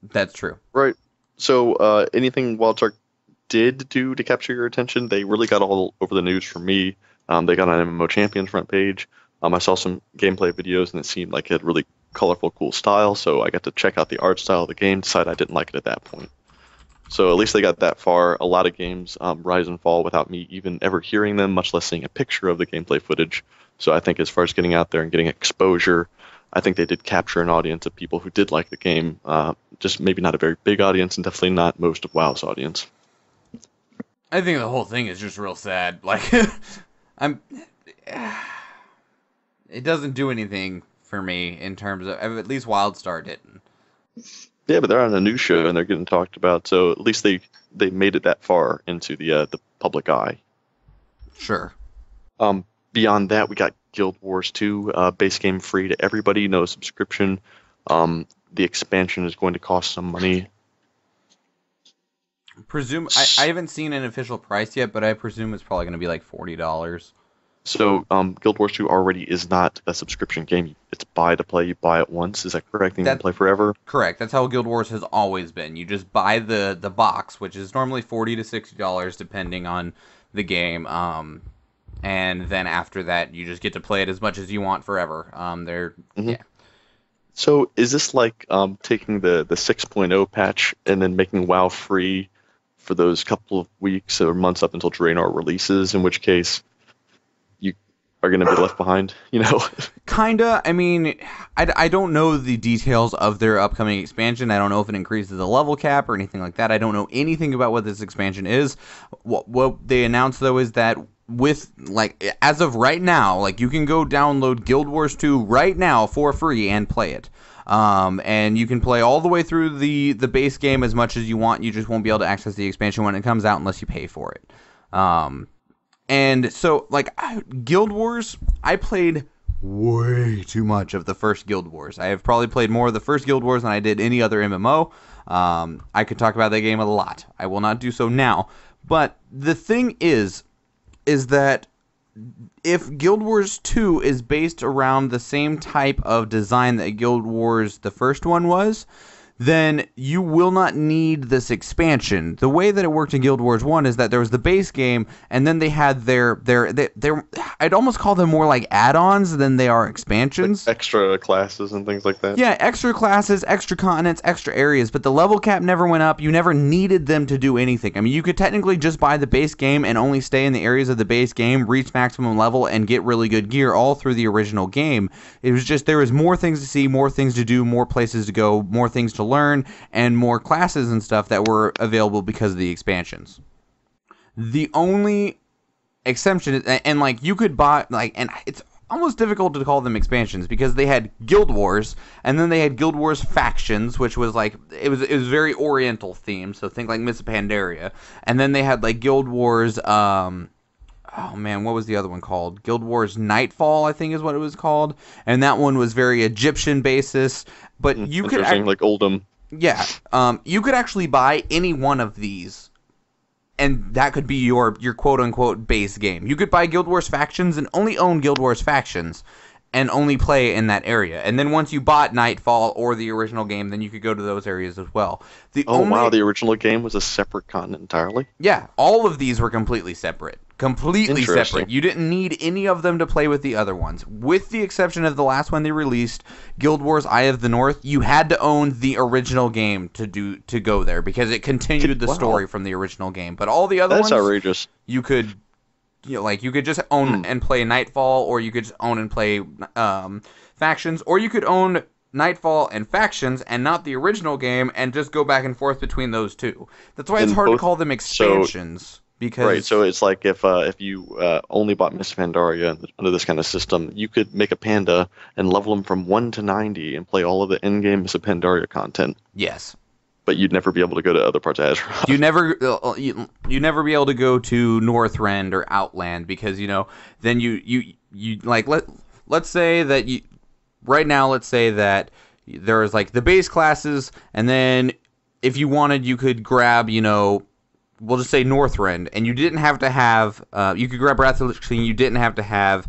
That's true.
Right. So anything WildStar did do to capture your attention, they really got all over the news for me. They got on MMO Champions front page. I saw some gameplay videos, and it seemed like it had really colorful, cool style, so I got to check out the art style of the game, decide I didn't like it at that point. So at least they got that far. A lot of games rise and fall without me even ever hearing them, much less seeing a picture of the gameplay footage. So I think as far as getting out there and getting exposure, I think they did capture an audience of people who did like the game, just maybe not a very big audience, and definitely not most of WoW's audience.
I think the whole thing is just real sad. Like, it doesn't do anything for me in terms of, at least WildStar didn't.
Yeah, but they're on a news show and they're getting talked about, so at least they made it that far into the public eye.
Sure.
Beyond that, we got Guild Wars 2, base game free to everybody, no subscription. The expansion is going to cost some money.
I haven't seen an official price yet, but I presume it's probably going to be like $40.
So, Guild Wars 2 already is not a subscription game. It's buy to play. You buy it once. Is that correct? And you can play forever?
Correct. That's how Guild Wars has always been. You just buy the box, which is normally $40 to $60 depending on the game. And then after that, you just get to play it as much as you want forever. Yeah.
So, is this like taking the 6.0 patch and then making WoW free for those couple of weeks or months up until Draenor releases, in which case you are going to be left behind, you know?
Kinda. I mean, I don't know the details of their upcoming expansion. I don't know if it increases the level cap or anything like that. I don't know anything about what this expansion is. What they announced, though, is that with, like, as of right now, like, you can go download Guild Wars 2 right now for free and play it. And you can play all the way through the base game as much as you want. You just won't be able to access the expansion when it comes out unless you pay for it. And so, like, Guild Wars, I played way too much of the first Guild Wars. I have probably played more of the first Guild Wars than I did any other MMO. I could talk about that game a lot. I will not do so now. But the thing is that if Guild Wars 2 is based around the same type of design that Guild Wars the first one was, then you will not need this expansion. The way that it worked in Guild Wars 1 is that there was the base game, and then they had their I'd almost call them more like add-ons than they are expansions.
Like extra classes and things like that.
Yeah, extra classes, extra continents, extra areas, but the level cap never went up. You never needed them to do anything. I mean, you could technically just buy the base game and only stay in the areas of the base game, reach maximum level, and get really good gear all through the original game. It was just there was more things to see, more things to do, more places to go, more things to learn, and more classes and stuff that were available because of the expansions. The only exception is, and like you could buy, like, and it's almost difficult to call them expansions because they had Guild Wars, and then they had Guild Wars Factions, which was like it was very Oriental themed, so think like Mists of Pandaria, and then they had like Guild Wars. Oh man, what was the other one called? Guild Wars Nightfall, I think is what it was called, and that one was very Egyptian basis. But you could
like Oldham.
Yeah, you could actually buy any one of these, and that could be your quote-unquote base game. You could buy Guild Wars Factions and only own Guild Wars Factions, and only play in that area. And then once you bought Nightfall or the original game, then you could go to those areas as well.
Wow, the original game was a separate continent entirely?
Yeah, all of these were completely separate. Completely separate. You didn't need any of them to play with the other ones. With the exception of the last one they released, Guild Wars Eye of the North, you had to own the original game to go there, because it continued the story from the original game. But all the other ones...
That's outrageous.
You could... you could just own and play Nightfall, or you could just own and play Factions, or you could own Nightfall and Factions and not the original game, and just go back and forth between those two. That's why it's hard to call them expansions. Because
so it's like if you only bought Miss Pandaria under this kind of system, you could make a panda and level them from 1 to 90 and play all of the in-game Miss Pandaria content.
Yes.
But you'd never be able to go to other parts of Azeroth.
You never be able to go to Northrend or Outland, because then you like let's say that right now let's say that there's like the base classes, and then if you wanted you could grab we'll just say Northrend, and you didn't have to have you could grab Wrath of the Lich King, you didn't have to have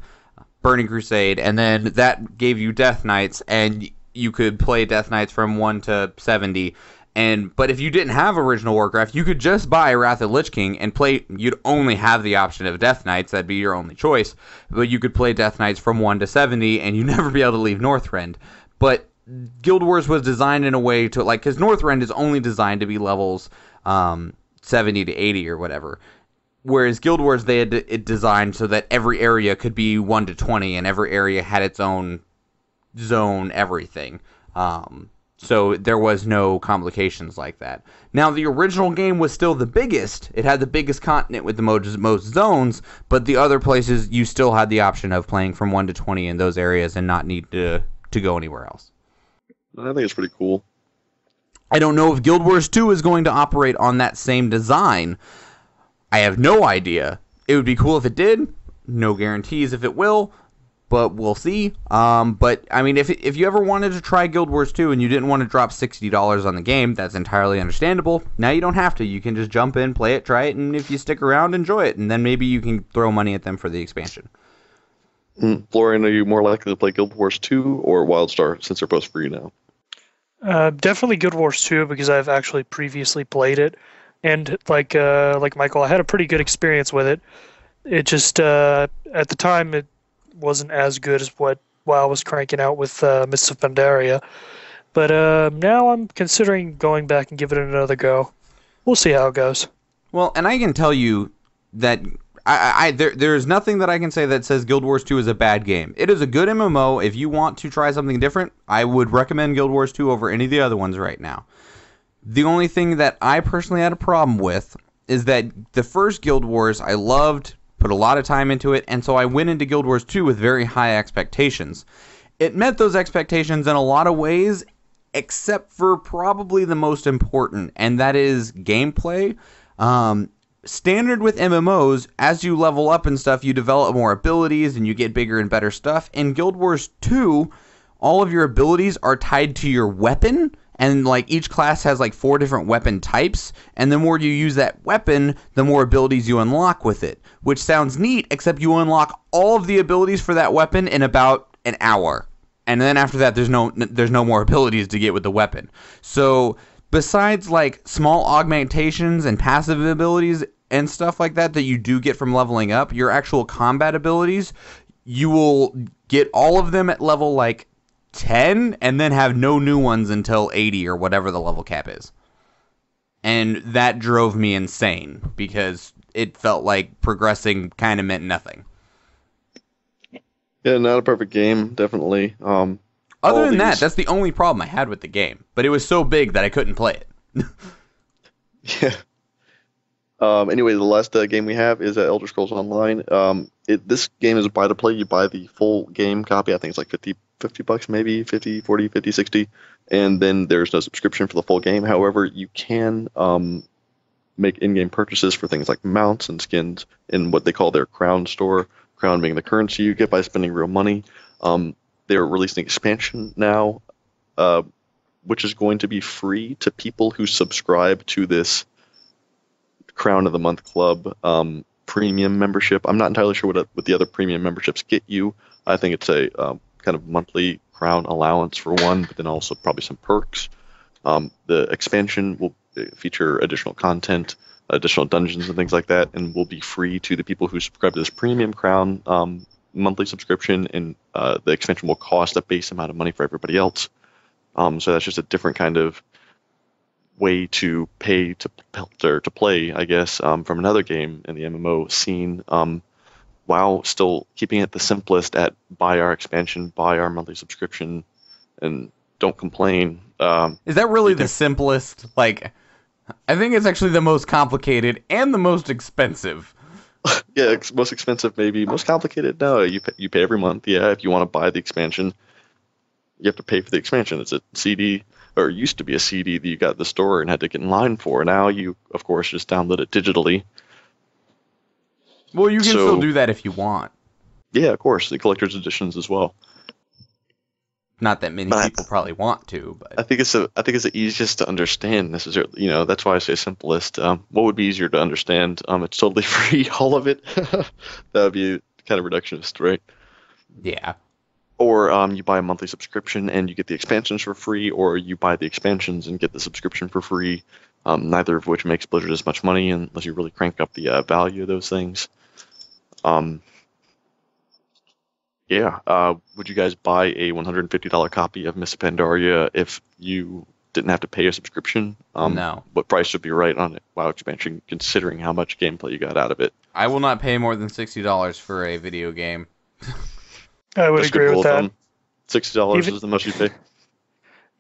Burning Crusade, and then that gave you Death Knights, and you could play Death Knights from 1 to 70. But if you didn't have original Warcraft, you could just buy Wrath of the Lich King and play. You'd only have the option of Death Knights. That'd be your only choice. But you could play Death Knights from 1 to 70, and you'd never be able to leave Northrend. But Guild Wars was designed in a way to, because Northrend is only designed to be levels 70 to 80 or whatever. Whereas Guild Wars, they had it designed so that every area could be 1 to 20, and every area had its own zone, everything. So there was no complications like that. Now, the original game was still the biggest. It had the biggest continent with the most zones, but the other places, you still had the option of playing from 1 to 20 in those areas and not need to go anywhere else.
I think it's pretty cool.
I don't know if Guild Wars 2 is going to operate on that same design. I have no idea. It would be cool if it did. No guarantees if it will. But we'll see. But I mean, if you ever wanted to try Guild Wars 2 and you didn't want to drop $60 on the game, that's entirely understandable. Now you don't have to. You can just jump in, play it, try it, and if you stick around, enjoy it. And then maybe you can throw money at them for the expansion.
Florian, are you more likely to play Guild Wars 2 or WildStar, since they're both free now?
Definitely Guild Wars 2, because I've actually previously played it, and like Michael, I had a pretty good experience with it. It just at the time it wasn't as good as what WoW was cranking out with Mists of Pandaria, but now I'm considering going back and give it another go. We'll see how it goes.
Well, and I can tell you that there's nothing that I can say that says Guild Wars 2 is a bad game. It is a good MMO. If you want to try something different, I would recommend Guild Wars 2 over any of the other ones right now. The only thing that I personally had a problem with is that the first Guild Wars I loved, put a lot of time into it, and so I went into Guild Wars 2 with very high expectations. It met those expectations in a lot of ways, except for probably the most important, and that is gameplay. Standard with MMOs, as you level up and stuff, you develop more abilities and you get bigger and better stuff. In Guild Wars 2, all of your abilities are tied to your weapon, and each class has 4 different weapon types, and the more you use that weapon, the more abilities you unlock with it, which sounds neat, except you unlock all of the abilities for that weapon in about an hour. And then after that, there's no more abilities to get with the weapon. So besides small augmentations and passive abilities and stuff like that you do get from leveling up, your actual combat abilities, you will get all of them at level 10 and then have no new ones until 80 or whatever the level cap is. And that drove me insane because it felt like progressing kind of meant nothing.
Yeah, not a perfect game, definitely.
Other than that, that's the only problem I had with the game. But it was so big that I couldn't play it.
Yeah. Anyway, the last game we have is Elder Scrolls Online. This game is buy to play. You buy the full game copy. I think it's like $50 maybe, 50, 40, 50, 60. And then there's no subscription for the full game. However, you can make in-game purchases for things like mounts and skins in what they call their crown store. Crown being the currency you get by spending real money. They're releasing expansion now. which is going to be free to people who subscribe to this Crown of the Month Club premium membership. I'm not entirely sure what the other premium memberships get you. I think it's a kind of monthly Crown allowance for one, but then also probably some perks. The expansion will feature additional content, additional dungeons and things like that, and will be free to the people who subscribe to this premium Crown monthly subscription, and the expansion will cost a base amount of money for everybody else. So that's just a different kind of way to pay to play, I guess, from another game in the MMO scene, while still keeping it the simplest at buy our expansion, buy our monthly subscription, and don't complain.
Is that really the simplest? Like, I think it's actually the most complicated and the most expensive.
Yeah, most expensive maybe. Most complicated? No, you pay every month. Yeah, if you want to buy the expansion, you have to pay for the expansion. It's a CD, or it used to be a CD that you got at the store and had to get in line for. Now you, of course, just download it digitally.
Well, you can still do that if you want.
Yeah, of course, the collector's editions as well.
Not that many people probably want to, but
I think it's the easiest to understand necessarily. That's why I say simplest. What would be easier to understand? It's totally free, all of it. That would be kind of reductionist, right?
Yeah.
Or you buy a monthly subscription and you get the expansions for free, or you buy the expansions and get the subscription for free. Neither of which makes Blizzard as much money unless you really crank up the value of those things. Would you guys buy a $150 copy of Miss Pandaria if you didn't have to pay a subscription?
No.
What price would be right on it? WoW expansion, considering how much gameplay you got out of it?
I will not pay more than $60 for a video game.
I would agree with that.
$60 is the most you pay.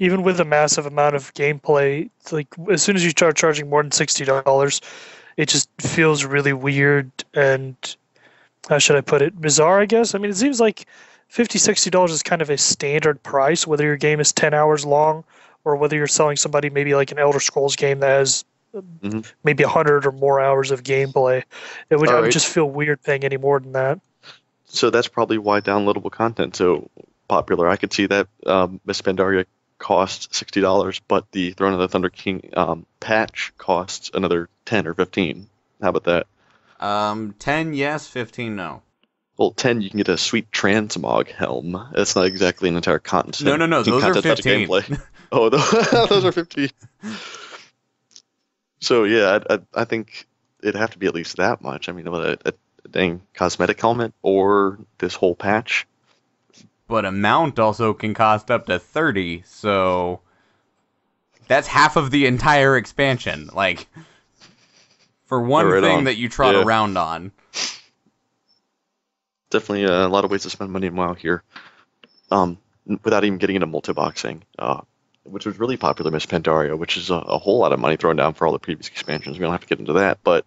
Even with a massive amount of gameplay, it's like as soon as you start charging more than $60, it just feels really weird and, how should I put it, bizarre, I guess. I mean, it seems like $50, $60 is kind of a standard price, whether your game is 10 hours long or whether you're selling somebody maybe like an Elder Scrolls game that has maybe 100 or more hours of gameplay. I would just feel weird paying any more than that.
So that's probably why downloadable content's so popular. I could see that Miss Pandaria costs $60, but the Throne of the Thunder King patch costs another 10 or 15. How about that?
10 yes, 15 no.
Well, 10 you can get a sweet transmog helm. That's not exactly an entire content.
No, those are 15.
Oh, those are 15. So yeah, I think it'd have to be at least that much. I mean, a dang cosmetic helmet or this whole patch.
But a mount also can cost up to 30, so that's half of the entire expansion. Like, for one thing that you trot around on.
Definitely a lot of ways to spend money in WoW here, without even getting into multi-boxing, which was really popular in Miss Pandaria, which is a whole lot of money thrown down for all the previous expansions. We don't have to get into that, but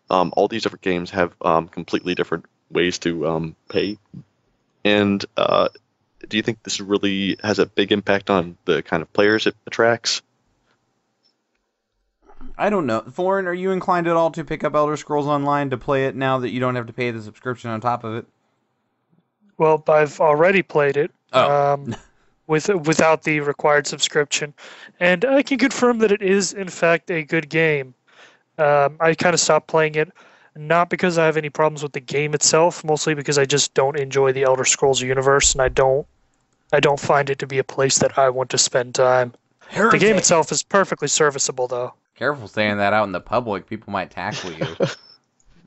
all these different games have completely different ways to pay. And do you think this really has a big impact on the kind of players it attracts?
I don't know. Florian, are you inclined at all to pick up Elder Scrolls Online to play it now that you don't have to pay the subscription on top of it?
Well, I've already played it without the required subscription, and I can confirm that it is, in fact, a good game. I kind of stopped playing it, not because I have any problems with the game itself, mostly because I just don't enjoy the Elder Scrolls universe, and I don't find it to be a place that I want to spend time. The game itself is perfectly serviceable, though.
Careful saying that out in the public. People might tackle you.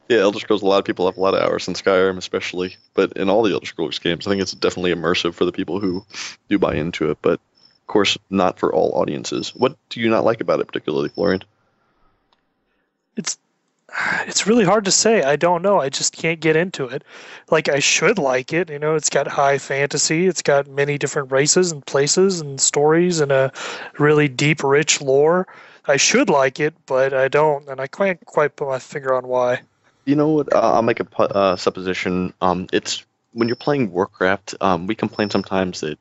Yeah, Elder Scrolls, a lot of people have a lot of hours in Skyrim especially, but in all the Elder Scrolls games, I think it's definitely immersive for the people who do buy into it, but of course not for all audiences. What do you not like about it particularly, Florian?
It's really hard to say. I don't know. I just can't get into it. Like, I should like it. It's got high fantasy. It's got many different races and places and stories and a really deep, rich lore. I should like it, but I don't, and I can't quite put my finger on why.
You know what? I'll make a supposition. It's when you're playing Warcraft, we complain sometimes that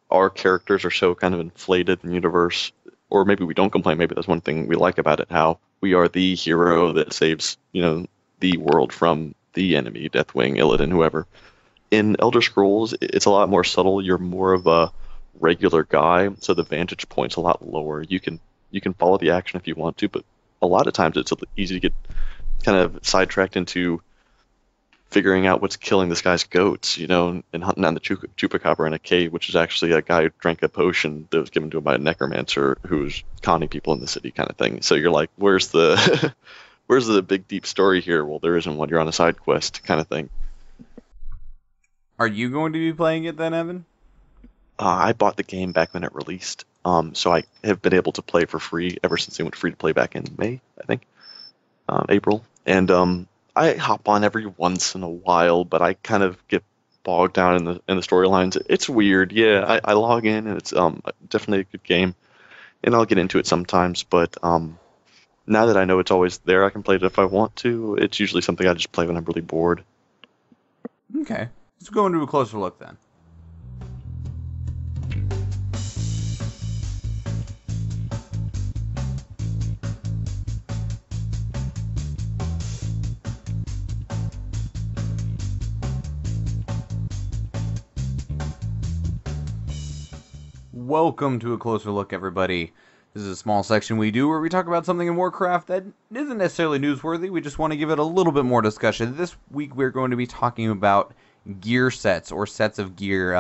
our characters are so kind of inflated in the universe, or maybe we don't complain. Maybe that's one thing we like about it, how we are the hero that saves, the world from the enemy, Deathwing, Illidan, whoever. In Elder Scrolls, it's a lot more subtle. You're more of a regular guy, so the vantage point's a lot lower. You can follow the action if you want to, but a lot of times it's easy to get kind of sidetracked into figuring out what's killing this guy's goats, and hunting down the chupacabra in a cave, which is actually a guy who drank a potion that was given to him by a necromancer who's conning people in the city, kind of thing. So you're like, where's the where's the big deep story here? Well, there isn't one. You're on a side quest, kind of thing.
Are you going to be playing it then, Evan?
I bought the game back when it released, so I have been able to play for free ever since they went free to play back in May, I think, April, and I hop on every once in a while, but I kind of get bogged down in the storylines. It's weird, yeah. I log in, and it's definitely a good game, and I'll get into it sometimes. But now that I know it's always there, I can play it if I want to. It's usually something I just play when I'm really bored.
Okay, let's go into a closer look then. Welcome to a closer look, everybody. This is a small section we do where we talk about something in Warcraft that isn't necessarily newsworthy. We just want to give it a little bit more discussion. This week we're going to be talking about gear sets or sets of gear.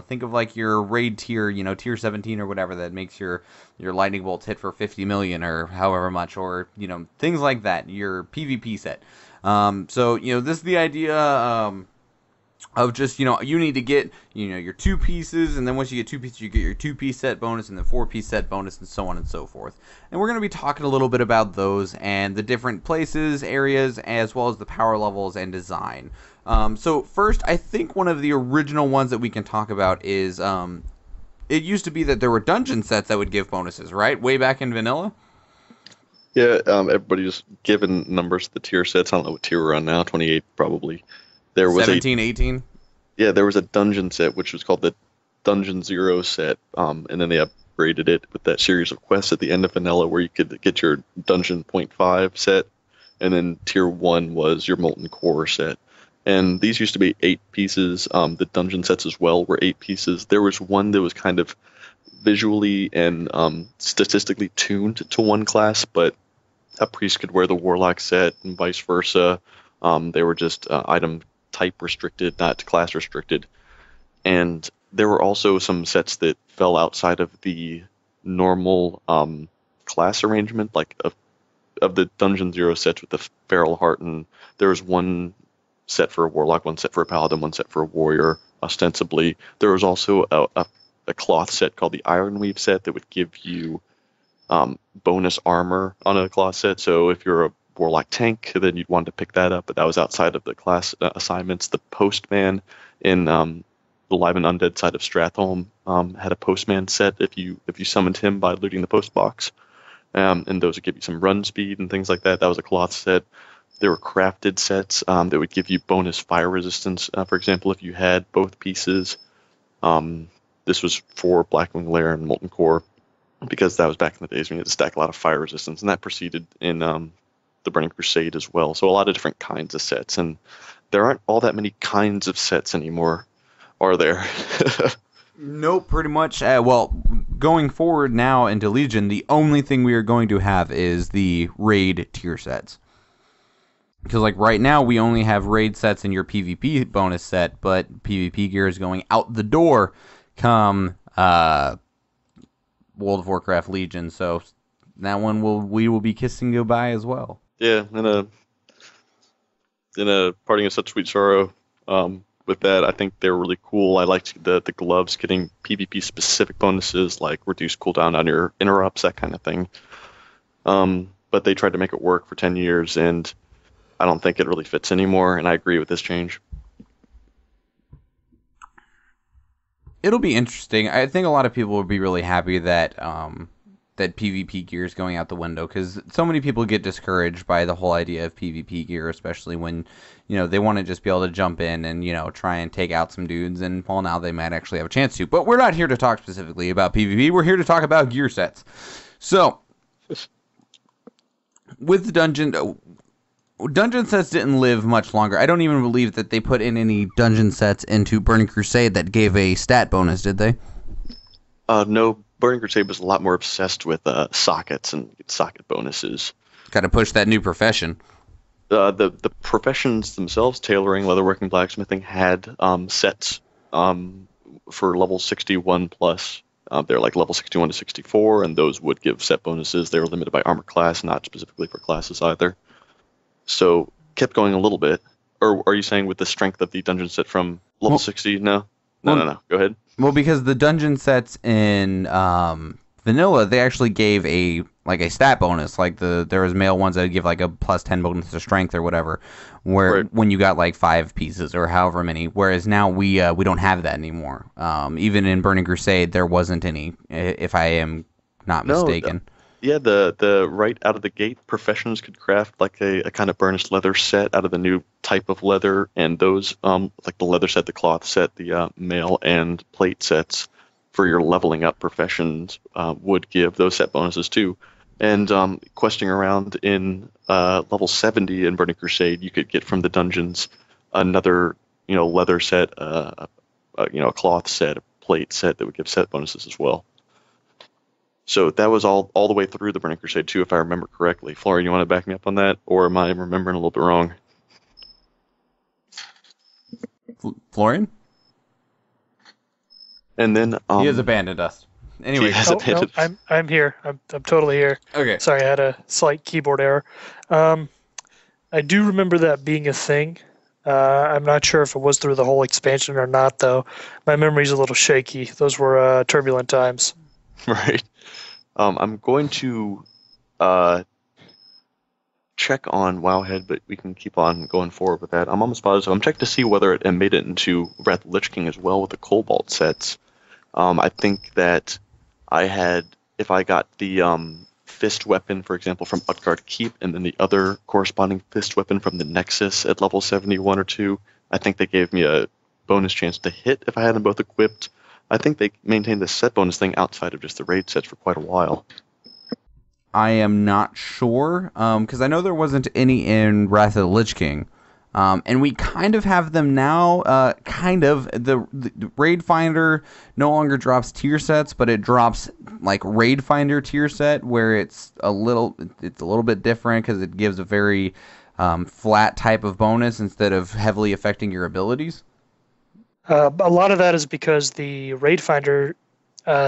Think of like your raid tier, tier 17 or whatever that makes your lightning bolts hit for 50 million or however much, or things like that. Your PvP set. This is the idea. Of just, you need to get, your 2 pieces, and then once you get 2 pieces, you get your 2-piece set bonus, and then 4-piece set bonus, and so on and so forth. And we're going to be talking a little bit about those, and the different places, areas, as well as the power levels and design. So first, I think one of the original ones that we can talk about is, it used to be that there were dungeon sets that would give bonuses, right? Way back in vanilla?
Yeah, everybody just given numbers to the tier sets. I don't know what tier we're on now, 28 probably. There was
17, 18?
Yeah, there was a dungeon set, which was called the Dungeon Zero set, and then they upgraded it with that series of quests at the end of vanilla where you could get your Dungeon 0.5 set, and then Tier 1 was your Molten Core set. And these used to be 8 pieces. The dungeon sets as well were 8 pieces. There was one that was kind of visually and statistically tuned to one class, but a priest could wear the Warlock set and vice versa. They were just item type restricted, not class restricted. And there were also some sets that fell outside of the normal class arrangement, like of the Dungeon Zero sets with the Feral Heart, and there was one set for a Warlock, one set for a Paladin, one set for a Warrior, ostensibly. There was also a cloth set called the Ironweave set that would give you bonus armor on a cloth set. So if you're a Warlock tank, then you'd want to pick that up, but that was outside of the class assignments. The Postman in the Live and Undead side of Stratholme had a Postman set if you summoned him by looting the post box, and those would give you some run speed and things like that. That was a cloth set. There were crafted sets that would give you bonus fire resistance, for example, if you had both pieces. This was for Blackwing Lair and Molten Core, because that was back in the days when you had to stack a lot of fire resistance, and that proceeded in the Burning Crusade as well. So a lot of different kinds of sets, and there aren't all that many kinds of sets anymore, are there?
Nope, pretty much. Going forward now into Legion, the only thing we are going to have is the raid tier sets. Because right now we only have raid sets in your PvP bonus set, but PvP gear is going out the door come World of Warcraft Legion. So that one we will be kissing goodbye as well.
Yeah, in a parting of such sweet sorrow. With that, I think they're really cool. I liked the gloves getting PvP specific bonuses like reduced cooldown on your interrupts, that kind of thing. But they tried to make it work for 10 years, and I don't think it really fits anymore, and I agree with this change.
It'll be interesting. I think a lot of people will be really happy that that PvP gear is going out the window, because so many people get discouraged by the whole idea of PvP gear, especially when they want to just be able to jump in and try and take out some dudes, and well, now they might actually have a chance to. But we're not here to talk specifically about PvP. We're here to talk about gear sets. So with the dungeon sets didn't live much longer. I don't even believe that they put in any dungeon sets into Burning Crusade that gave a stat bonus, did they?
No, Burning Crusade was a lot more obsessed with sockets and socket bonuses.
Got to push that new profession.
The professions themselves, tailoring, leatherworking, blacksmithing, had sets for level 61 plus. They're like level 61 to 64, and those would give set bonuses. They were limited by armor class, not specifically for classes either. So kept going a little bit. Or are you saying with the strength of the dungeon set from level 60? No. No. Go ahead.
Well, because the dungeon sets in vanilla, they actually gave a stat bonus. Like there was male ones that would give like a plus 10 bonus to strength or whatever, where
Right.
when you got like 5 pieces or however many. Whereas now we don't have that anymore. Even in Burning Crusade, there wasn't any, if I am not mistaken.
Yeah, the right out of the gate, professions could craft like a kind of burnished leather set out of the new type of leather, and those like the leather set, the cloth set, the mail and plate sets for your leveling up professions would give those set bonuses too. And questing around in level 70 in Burning Crusade, you could get from the dungeons another leather set, a cloth set, a plate set that would give set bonuses as well. So that was all the way through the Burning Crusade too, if I remember correctly. Florian, you want to back me up on that, or am I remembering a little bit wrong?
Florian?
And then
He has abandoned us. Anyway,
He has
No,
abandoned.
I'm here. I'm totally here.
okay.
Sorry, I had a slight keyboard error. I do remember that being a thing. I'm not sure if it was through the whole expansion or not, though. My memory's a little shaky. Those were turbulent times.
Right. I'm going to check on Wowhead, but we can keep on going forward with that. I'm almost positive. I'm checking to see whether it made it into Wrath of the Lich King as well with the Cobalt sets. I think that I had, if I got the fist weapon, for example, from Utgard Keep, and then the other corresponding fist weapon from the Nexus at level 71 or 2, I think they gave me a bonus chance to hit if I had them both equipped. I think they maintained the set bonus thing outside of just the raid sets for quite a while.
I am not sure, because I know there wasn't any in Wrath of the Lich King. And we kind of have them now, kind of. The Raid Finder no longer drops tier sets, but it drops like Raid Finder tier set, where it's a little bit different because it gives a very flat type of bonus instead of heavily affecting your abilities.
A lot of that is because the Raid Finder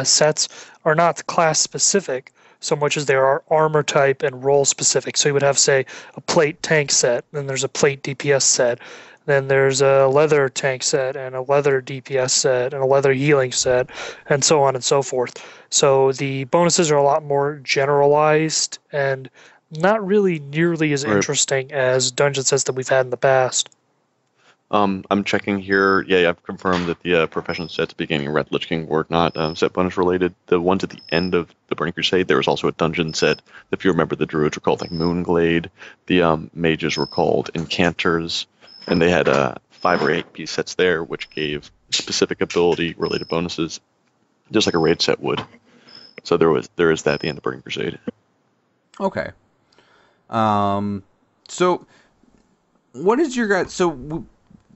sets are not class specific so much as they are armor type and role specific. So you would have, say, a plate tank set, then there's a plate DPS set, then there's a leather tank set and a leather DPS set and a leather healing set, and so on and so forth. So the bonuses are a lot more generalized and not really nearly as
Right.
interesting as dungeon sets that we've had in the past.
I'm checking here. Yeah, I've confirmed that the professional sets beginning in Wrath of the Lich King were not set bonus related. The ones at the end of the Burning Crusade, there was also a dungeon set. If you remember, the druids were called like Moonglade. The mages were called Encanters, and they had 5 or 8 piece sets there, which gave specific ability related bonuses, just like a raid set would. So there is that at the end of Burning Crusade.
Okay. So what is your guys? So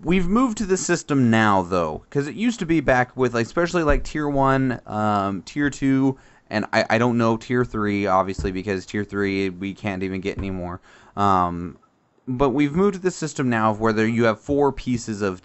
we've moved to the system now, though, because it used to be back with, like, especially like tier 1, tier 2, and I don't know tier 3, obviously, because tier 3 we can't even get anymore. But we've moved to the system now of where you have 4 pieces of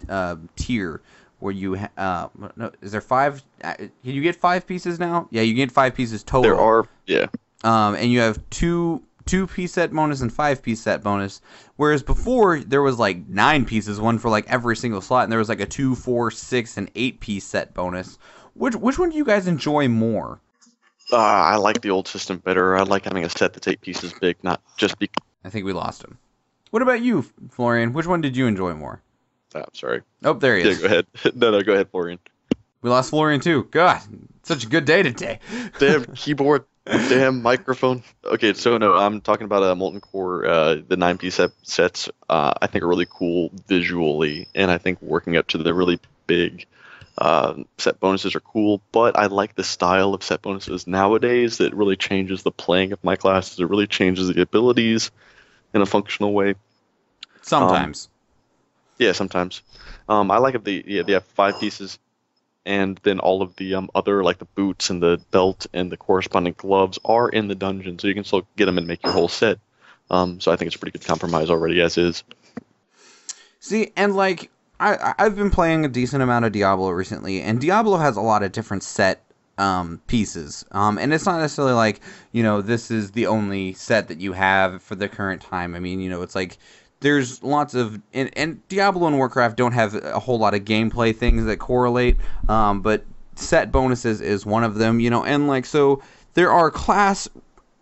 tier. Where you no, is there 5? Can you get 5 pieces now? Yeah, you get 5 pieces total.
There are, yeah.
And you have 2 piece set bonus and 5 piece set bonus. Whereas before there was like 9 pieces, one for like every single slot, and there was like a 2, 4, 6, and 8 piece set bonus. Which one do you guys enjoy more?
I like the old system better. I like having a set that's 8 pieces big, not just because.
I think we lost him. What about you, Florian? Which one did you enjoy more?
I'm sorry.
Oh, there he
Yeah,
is.
go ahead. No, go ahead, Florian.
We lost Florian too. God, such a good day today.
Damn keyboard, damn microphone. Okay, so no, I'm talking about a Molten Core, the 9-piece sets. I think are really cool visually, and I think working up to the really big set bonuses are cool. But I like the style of set bonuses nowadays. That really changes the playing of my classes. It really changes the abilities in a functional way.
Sometimes.
Yeah, sometimes. I like if they have 5 pieces. and then all of the other, like the boots and the belt and the corresponding gloves, are in the dungeon, so you can still get them and make your whole set. So I think it's a pretty good compromise already as is.
See, and like I've been playing a decent amount of Diablo recently, and Diablo has a lot of different set pieces, and it's not necessarily like, you know, this is the only set that you have for the current time. I mean, you know, it's like there's lots of, and Diablo and Warcraft don't have a whole lot of gameplay things that correlate, but set bonuses is one of them, you know, and like, so there are class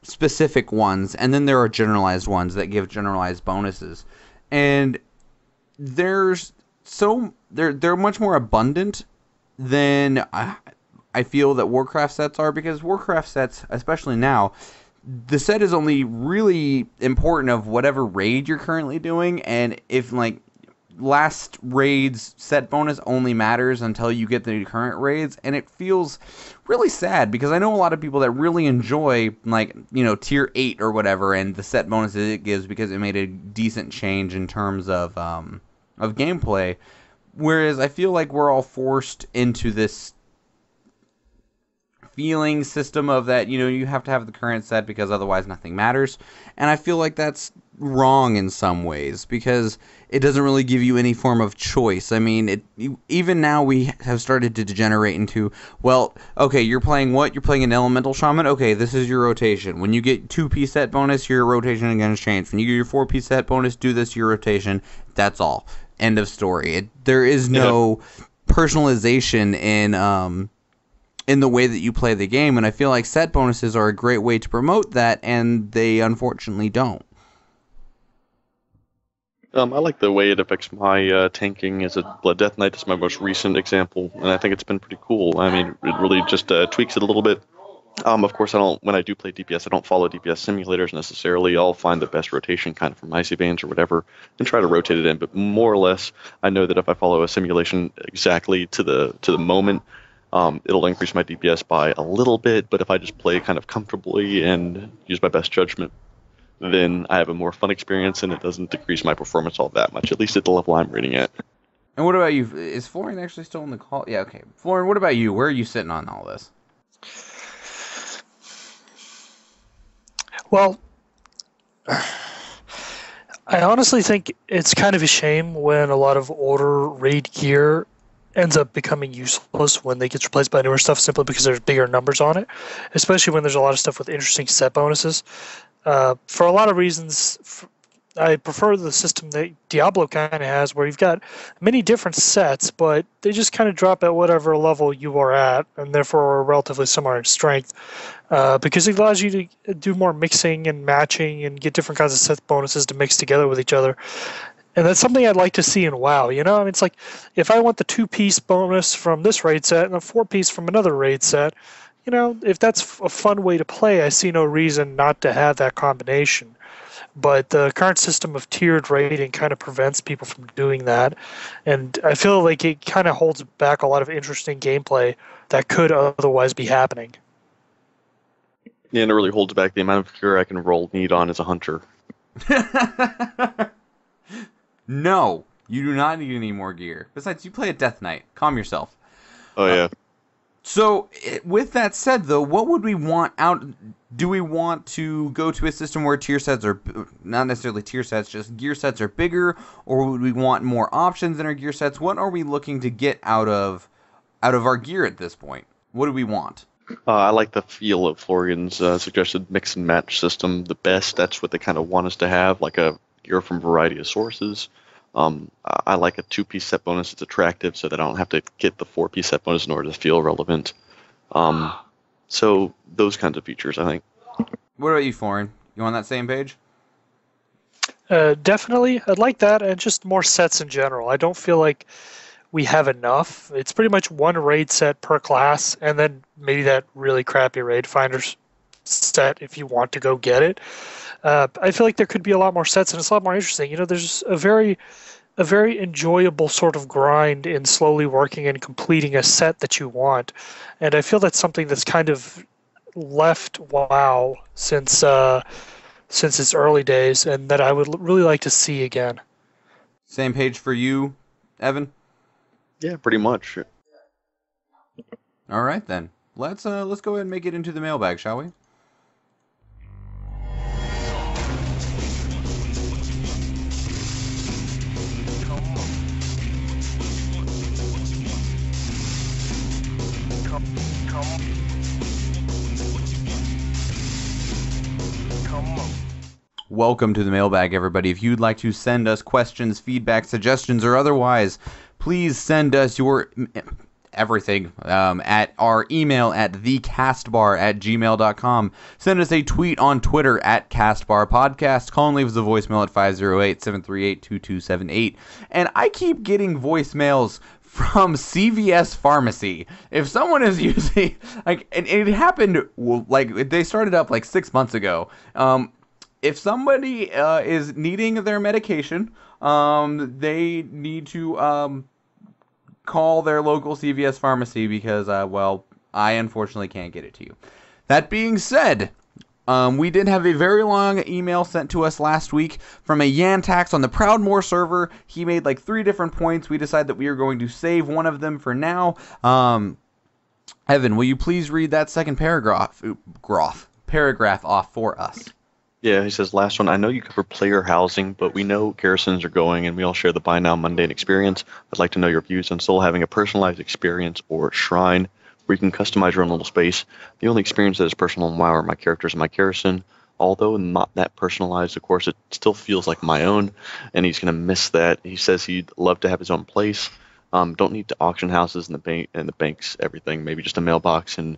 specific ones, and then there are generalized ones that give generalized bonuses, and they're much more abundant than I feel that Warcraft sets are, because Warcraft sets, especially now, the set is only really important of whatever raid you're currently doing, and if like last raid's set bonus only matters until you get the current raids, and it feels really sad because I know a lot of people that really enjoy, like, you know, tier 8 or whatever, and the set bonuses it gives because it made a decent change in terms of gameplay, whereas I feel like we're all forced into this feeling system of that, you know, you have to have the current set because otherwise nothing matters. And I feel like that's wrong in some ways because it doesn't really give you any form of choice. I mean, even now we have started to degenerate into, well, okay, you're playing what? You're playing an elemental shaman? Okay, this is your rotation. When you get 2-piece set bonus, your rotation again has changed. When you get your 4-piece set bonus, do this, your rotation. That's all. End of story. There is no personalization in the way that you play the game, and I feel like set bonuses are a great way to promote that, and they unfortunately don't.
I like the way it affects my tanking as a Blood Death Knight. It's my most recent example, and I think it's been pretty cool. I mean, it really just tweaks it a little bit. Of course, when I do play DPS, I don't follow DPS simulators necessarily. I'll find the best rotation kind of from Icy Bands or whatever and try to rotate it in, but more or less, I know that if I follow a simulation exactly to the moment, it'll increase my DPS by a little bit, but if I just play kind of comfortably and use my best judgment, then I have a more fun experience and it doesn't decrease my performance all that much, at least at the level I'm rating at.
And what about you? Is Florian actually still in the call? Yeah, okay. Florian, what about you? Where are you sitting on all this?
Well, I honestly think it's kind of a shame when a lot of older raid gear ends up becoming useless when they get replaced by newer stuff simply because there's bigger numbers on it, especially when there's a lot of stuff with interesting set bonuses. For a lot of reasons, I prefer the system that Diablo kind of has, where you've got many different sets, but they just kind of drop at whatever level you are at, and therefore are relatively similar in strength, because it allows you to do more mixing and matching and get different kinds of set bonuses to mix together with each other. And that's something I'd like to see in WoW, you know? I mean, it's like, if I want the 2-piece bonus from this raid set and a 4-piece from another raid set, you know, if that's a fun way to play, I see no reason not to have that combination. But the current system of tiered rating kind of prevents people from doing that. And I feel like it kind of holds back a lot of interesting gameplay that could otherwise be happening.
Yeah, and it really holds back the amount of gear I can roll need on as a hunter.
No, you do not need any more gear. Besides, you play a Death Knight. Calm yourself.
Oh, yeah.
So, with that said, though, what would we want out? Do we want to go to a system where tier sets are, not necessarily tier sets, just gear sets are bigger, or would we want more options in our gear sets? What are we looking to get out of our gear at this point? What do we want?
I like the feel of Florian's suggested mix and match system the best. That's what they kind of want us to have, like a gear from a variety of sources. I like a 2-piece set bonus. It's attractive, so that I don't have to get the 4-piece set bonus in order to feel relevant. So those kinds of features, I think.
What about you, Florian? You on that same page?
Definitely. I'd like that, and just more sets in general. I don't feel like we have enough. It's pretty much one raid set per class, and then maybe that really crappy raid finders set if you want to go get it. I feel like there could be a lot more sets, and it's a lot more interesting. You know, there's a very enjoyable sort of grind in slowly working and completing a set that you want, and I feel that's something that's kind of left WoW since its early days, and that I would really like to see again.
Same page for you, Evan?
Yeah, pretty much.
All right then. Let's go ahead and make it into the mailbag, shall we? Welcome to the mailbag, everybody. If you'd like to send us questions, feedback, suggestions, or otherwise, please send us your everything at our email at thecastbar@gmail.com. Send us a tweet on Twitter at Castbar Podcast. Call and leave us a voicemail at 508-738-2278. And I keep getting voicemails from CVS Pharmacy. If someone is using, like, and it happened, like, they started up like 6 months ago. If somebody is needing their medication, they need to call their local CVS pharmacy because, well, I unfortunately can't get it to you. That being said, we did have a very long email sent to us last week from a Yantax on the Proudmoore server. He made like 3 different points. We decided that we are going to save one of them for now. Evan, will you please read that second paragraph off for us?
Yeah, he says, last one, I know you cover player housing, but we know garrisons are going, and we all share the buy now mundane experience. I'd like to know your views on still having a personalized experience or shrine where you can customize your own little space. The only experience that is personal in WoW are my characters and my garrison. Although not that personalized, of course, it still feels like my own, and he's going to miss that. He says he'd love to have his own place. Don't need to auction houses and the banks, everything. Maybe just a mailbox, and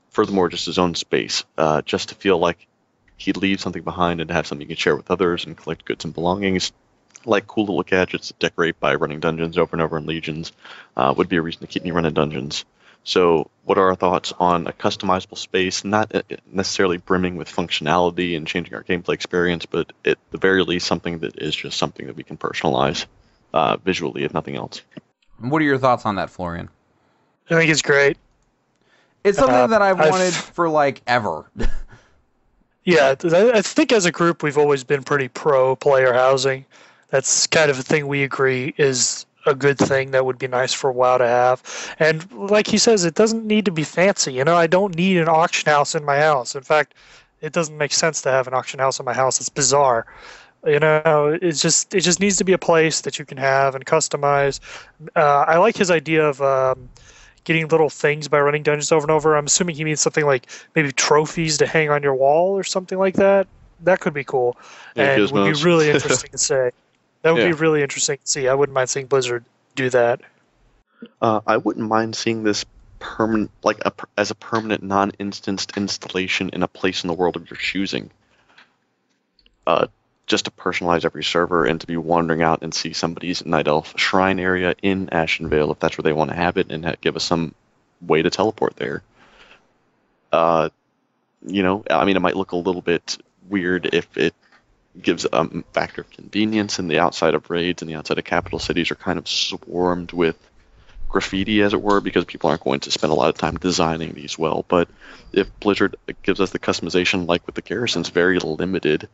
furthermore, just his own space, just to feel like he'd leave something behind and have something you can share with others and collect goods and belongings, like cool little gadgets to decorate by running dungeons over and over in Legions. Would be a reason to keep me running dungeons. So what are our thoughts on a customizable space, not necessarily brimming with functionality and changing our gameplay experience, but at the very least something that is just something that we can personalize visually, if nothing else?
What are your thoughts on that, Florian?
I think it's great.
It's something that I've wanted for, like, ever.
Yeah, I think as a group we've always been pretty pro player housing. That's kind of a thing we agree is a good thing that would be nice for WoW to have. And like he says, it doesn't need to be fancy. You know, I don't need an auction house in my house. In fact, it doesn't make sense to have an auction house in my house. It's bizarre. You know, it just needs to be a place that you can have and customize. I like his idea of getting little things by running dungeons over and over. I'm assuming he means something like maybe trophies to hang on your wall or something like that. That could be cool.
Yeah,
and would be really interesting to say. That would be really interesting to see. I wouldn't mind seeing Blizzard do that.
I wouldn't mind seeing this permanent, as a permanent non-instanced installation in a place in the world of your choosing. Just to personalize every server and to be wandering out and see somebody's Night Elf shrine area in Ashenvale if that's where they want to have it, and give us some way to teleport there. You know, I mean, it might look a little bit weird if it gives a factor of convenience, and the outside of raids and the outside of capital cities are kind of swarmed with graffiti, as it were, because people aren't going to spend a lot of time designing these well. But if Blizzard gives us the customization, like with the garrisons, very limited,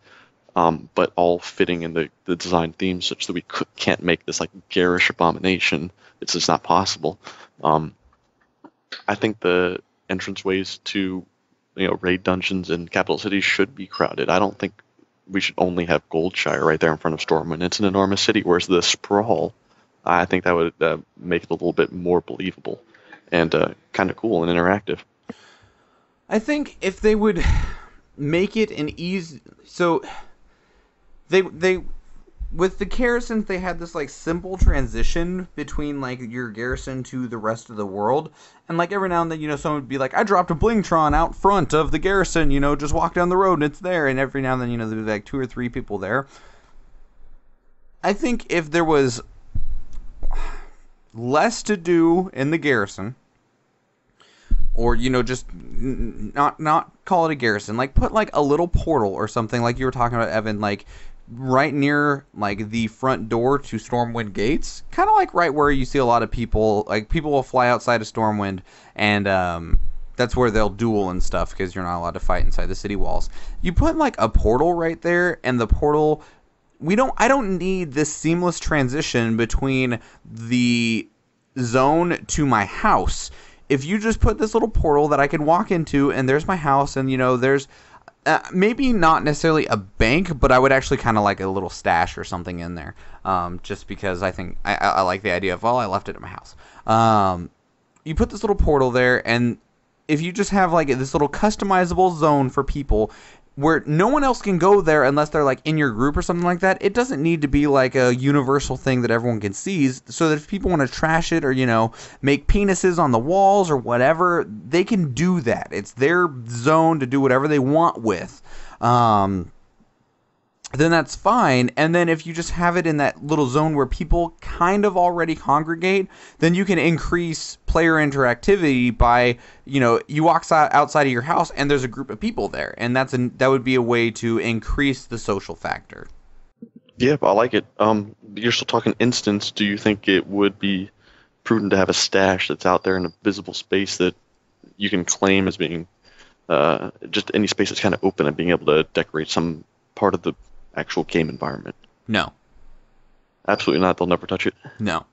but all fitting in the design theme such that we can't make this like garish abomination. It's just not possible. I think the entranceways to raid dungeons in capital cities should be crowded. I don't think we should only have Goldshire right there in front of Stormwind. It's an enormous city, whereas the sprawl, I think that would make it a little bit more believable and kind of cool and interactive.
I think if they would make it an easy... So... They with the garrisons, they had this like simple transition between like your garrison to the rest of the world, and like every now and then someone would be like, I dropped a Blingtron out front of the garrison, just walk down the road and it's there, and every now and then there'd be like 2 or 3 people there. I think if there was less to do in the garrison, or just not call it a garrison, like put like a little portal or something, like you were talking about, Evan, like right near like the front door to Stormwind gates, kind of like right where you see a lot of people, like people will fly outside of Stormwind, and that's where they'll duel and stuff, because you're not allowed to fight inside the city walls. You put like a portal right there, and the portal, I don't need this seamless transition between the zone to my house. if you just put this little portal that I can walk into, and there's my house, and there's maybe not necessarily a bank, but I would actually kind of like a little stash or something in there, just because I think I like the idea of, well, I left it at my house. You put this little portal there, and if you just have like this little customizable zone for people where no one else can go there unless they're like in your group or something like that, it doesn't need to be like a universal thing that everyone can see, so that if people want to trash it or make penises on the walls or whatever, they can do that. It's their zone to do whatever they want with. Then that's fine. And then if you just have it in that little zone where people kind of already congregate, then you can increase player interactivity by, you walk outside of your house and there's a group of people there. And that would be a way to increase the social factor.
Yeah, I like it. You're still talking instance. Do you think it would be prudent to have a stash that's out there in a visible space that you can claim as being just any space that's kind of open and being able to decorate some part of the actual game environment?
No.
Absolutely not. They'll never touch it?
No.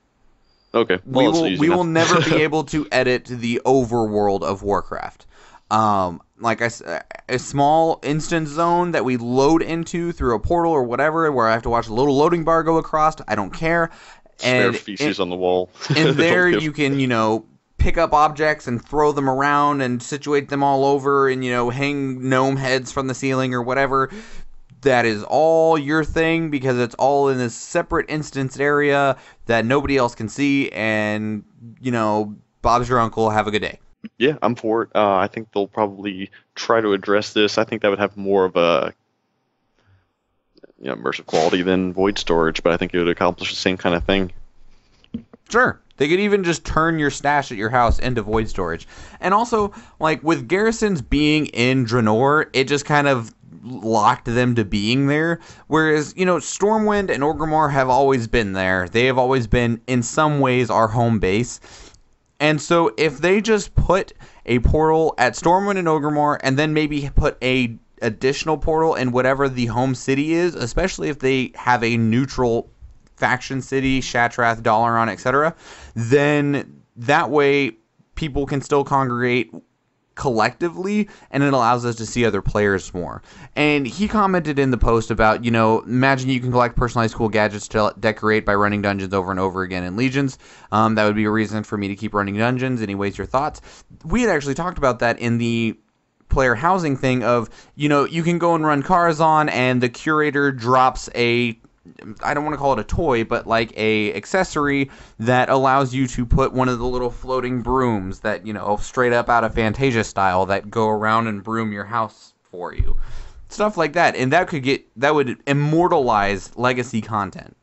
Okay.
Well, we will never be able to edit the overworld of Warcraft. Like I said, a small instance zone that we load into through a portal or whatever, where I have to watch a little loading bar go across, I don't care.
Spare feces on the wall.
And there you can, pick up objects and throw them around and situate them all over and, hang gnome heads from the ceiling or whatever. That is all your thing, because it's all in this separate instanced area that nobody else can see, and, Bob's your uncle, have a good day.
Yeah, I'm for it. I think they'll probably try to address this. I think that would have more of a immersive quality than void storage, but I think it would accomplish the same kind of thing.
Sure. They could even just turn your stash at your house into void storage. And also, like, with garrisons being in Draenor, it just kind of locked them to being there. Whereas, Stormwind and Orgrimmar have always been there. They have always been, in some ways, our home base. And so if they just put a portal at Stormwind and Orgrimmar, and then maybe put a additional portal in whatever the home city is, especially if they have a neutral faction city, Shatrath, Dalaran, etc., then that way people can still congregate collectively, and it allows us to see other players more. And he commented in the post about, imagine you can collect personalized cool gadgets to decorate by running dungeons over and over again in Legions. That would be a reason for me to keep running dungeons. Anyways, your thoughts? We had actually talked about that in the player housing thing of, you can go and run Karazhan, and the curator drops I don't want to call it a toy, but like a accessory that allows you to put one of the little floating brooms that, straight up out of Fantasia style, that go around and broom your house for you. Stuff like that. And that would immortalize legacy content.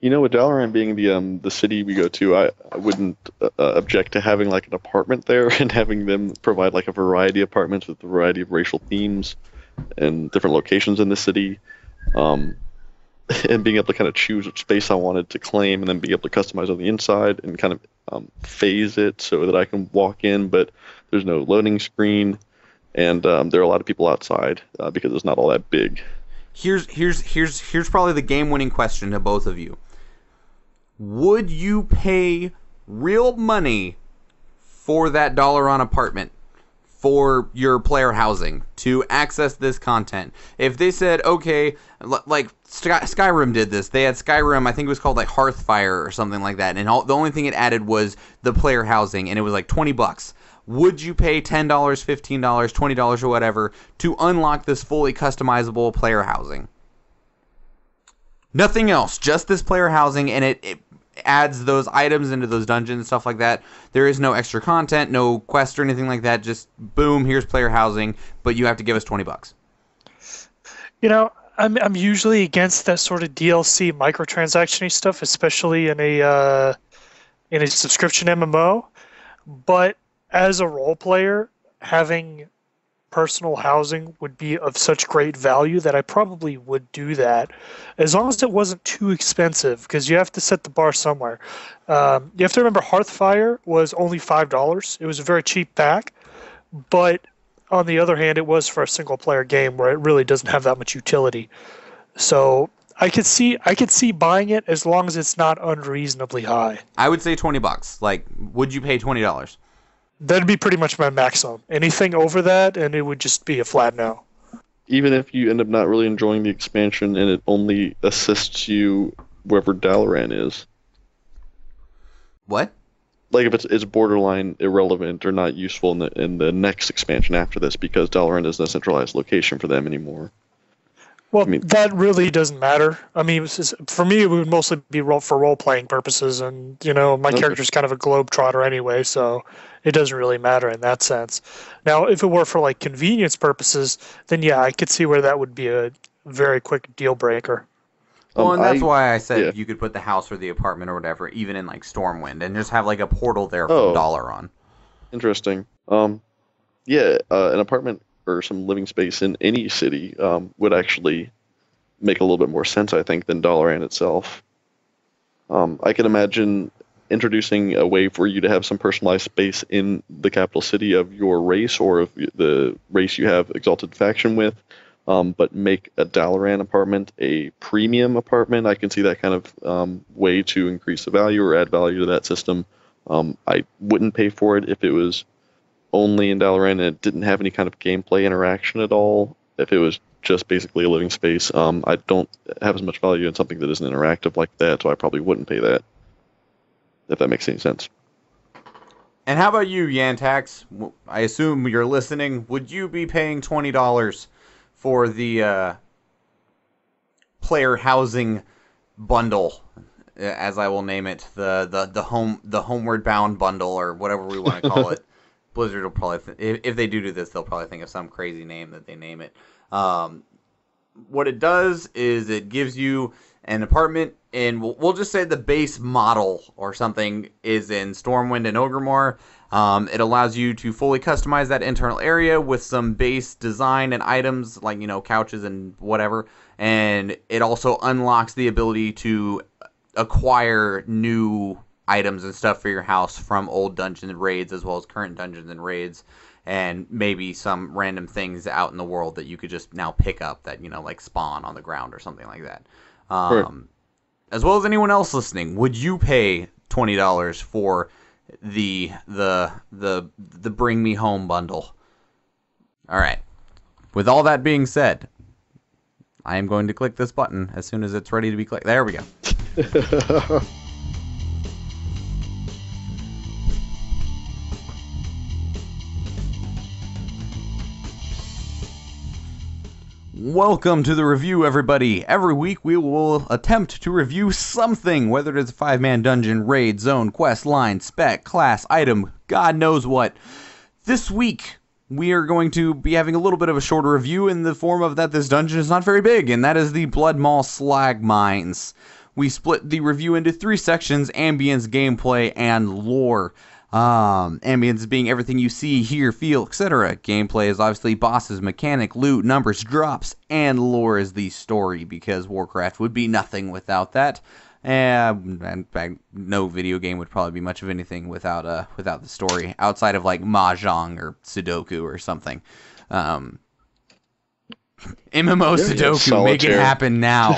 With Dalaran being the city we go to, I wouldn't object to having like an apartment there and having them provide like a variety of apartments with a variety of racial themes and different locations in the city. And being able to kind of choose which space I wanted to claim, and then be able to customize on the inside and kind of phase it so that I can walk in, but there's no loading screen, and there are a lot of people outside because it's not all that big.
Here's probably the game-winning question to both of you. Would you pay real money for that Dalaran apartment for your player housing to access this content? If they said, okay, like Skyrim did this. They had Skyrim, I think it was called like Hearthfire or something like that, and the only thing it added was the player housing, and it was like $20. Would you pay $10, $15, $20 or whatever to unlock this fully customizable player housing? Nothing else, just this player housing, and it adds those items into those dungeons and stuff like that. There is no extra content, no quest or anything like that. Just boom, here's player housing, but you have to give us $20.
I'm usually against that sort of DLC microtransaction-y stuff, especially in a subscription MMO. But as a role player, having personal housing would be of such great value that I probably would do that, as long as it wasn't too expensive, because you have to set the bar somewhere. You have to remember Hearthfire was only $5. It was a very cheap pack, but on the other hand, it was for a single-player game where it really doesn't have that much utility. So I could see buying it as long as it's not unreasonably high.
I would say $20. Like, would you pay $20?
That'd be pretty much my maximum. Anything over that, and it would just be a flat no.
Even if you end up not really enjoying the expansion and it only assists you wherever Dalaran is.
What?
Like if it's borderline irrelevant or not useful in the next expansion after this because Dalaran isn't a centralized location for them anymore.
Well, that really doesn't matter. I mean, for me, it would mostly be for role-playing purposes, and, my character's kind of a globetrotter anyway, so it doesn't really matter in that sense. Now, if it were for, like, convenience purposes, then, yeah, I could see where that would be a very quick deal breaker.
Well, and that's why I said you could put the house or the apartment or whatever, even in, like, Stormwind, and just have, like, a portal there from Dalaran.
Interesting. An apartment or some living space in any city would actually make a little bit more sense, I think, than Dalaran itself. I can imagine introducing a way for you to have some personalized space in the capital city of your race or of the race you have Exalted Faction with, but make a Dalaran apartment a premium apartment. I can see that kind of way to increase the value or add value to that system. I wouldn't pay for it if it was only in Dalaran and it didn't have any kind of gameplay interaction at all. If it was just basically a living space, I don't have as much value in something that isn't interactive like that, so I probably wouldn't pay that, if that makes any sense.
And how about you, Yantax? I assume you're listening. Would you be paying $20 for the player housing bundle, as I will name it, the homeward bound bundle, or whatever we want to call it? Blizzard will probably, if they do this, they'll probably think of some crazy name that they name it. What it does is it gives you an apartment, and we'll just say the base model or something is in Stormwind and Orgrimmar. It allows you to fully customize that internal area with some base design and items like, couches and whatever. And it also unlocks the ability to acquire new items and stuff for your house from old dungeons and raids as well as current dungeons and raids, and maybe some random things out in the world that you could just now pick up that, like spawn on the ground or something like that. As well as anyone else listening, would you pay $20 for the Bring Me Home bundle? All right. With all that being said, I am going to click this button as soon as it's ready to be clicked. There we go. Welcome to the review, everybody. Every week we will attempt to review something, whether it is a 5-man dungeon, raid, zone, quest, line, spec, class, item, God knows what. This week we are going to be having a little bit of a shorter review in the form of that this dungeon is not very big, and that is the Bloodmaul Slag Mines. We split the review into 3 sections: ambience, gameplay, and lore. Ambience being everything you see, hear, feel, etc. Gameplay is obviously bosses, mechanic, loot, numbers, drops, and lore is the story, because Warcraft would be nothing without that. And in fact, no video game would probably be much of anything without the story, outside of like Mahjong or Sudoku or something. MMO Sudoku, make it happen now.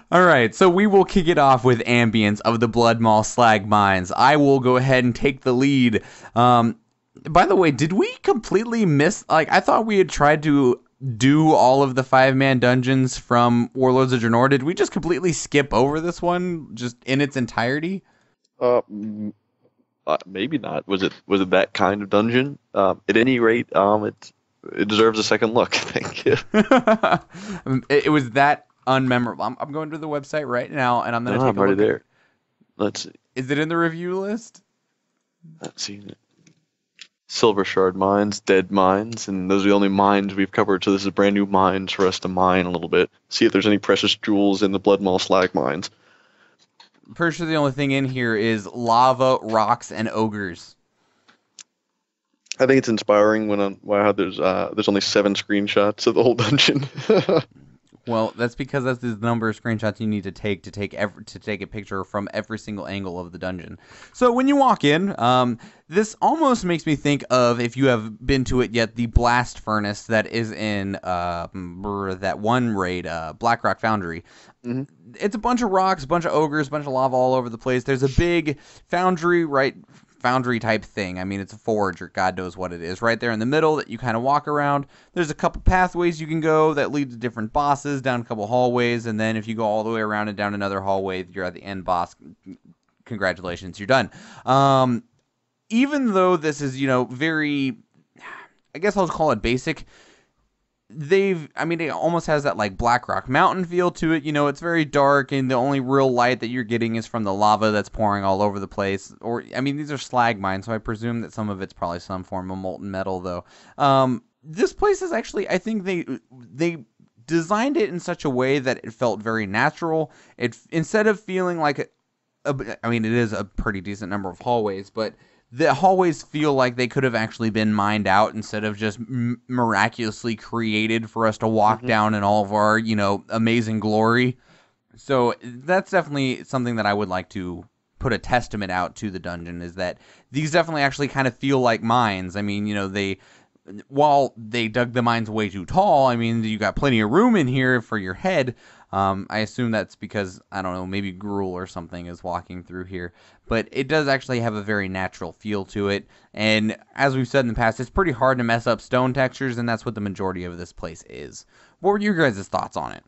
Alright, so we will kick it off with ambience of the Bloodmaul Slag Mines. I will go ahead and take the lead. By the way, did we completely miss... I thought we had tried to do all of the 5-man dungeons from Warlords of Draenor. Did we just completely skip over this one, just in its entirety?
Maybe not. Was it that kind of dungeon? At any rate, it deserves a second look, I think.
It was that unmemorable. I'm going to the website right now, and I'm going to take a look.
I'm already there. Let's see.
Is it in the review list?
Let's see. Silver Shard Mines, Dead Mines, and those are the only mines we've covered, so this is brand new mines for us to mine a little bit. See if there's any precious jewels in the Bloodmaul Slag Mines.
I'm pretty sure the only thing in here is lava, rocks, and ogres.
I think it's inspiring when there's only 7 screenshots of the whole dungeon.
Well, that's because that's the number of screenshots you need to take a picture from every single angle of the dungeon. So when you walk in, this almost makes me think of, if you have been to it yet, the blast furnace that is in that one raid, Blackrock Foundry.
Mm-hmm.
It's a bunch of rocks, a bunch of ogres, a bunch of lava all over the place. There's a big foundry type thing. I mean, it's a forge, or God knows what it is, right there in the middle that you kind of walk around. There's a couple pathways you can go that lead to different bosses, down a couple hallways, and then if you go all the way around and down another hallway, you're at the end boss. Congratulations, you're done. Even though this is, very, I guess I'll call it basic, it almost has that like Blackrock Mountain feel to it. It's very dark, and the only real light that you're getting is from the lava that's pouring all over the place. Or, these are slag mines, so I presume that some of it's probably some form of molten metal, though. This place is actually, I think they designed it in such a way that it felt very natural. Instead of feeling like it is a pretty decent number of hallways, but the hallways feel like they could have actually been mined out instead of just miraculously created for us to walk down in all of our, amazing glory. So that's definitely something that I would like to put a testament out to the dungeon, is that these definitely actually kind of feel like mines. While they dug the mines way too tall, you got plenty of room in here for your head. I assume that's because, I don't know, maybe Gruul or something is walking through here. But it does actually have a very natural feel to it. And as we've said in the past, it's pretty hard to mess up stone textures, and that's what the majority of this place is. What were your guys' thoughts on it?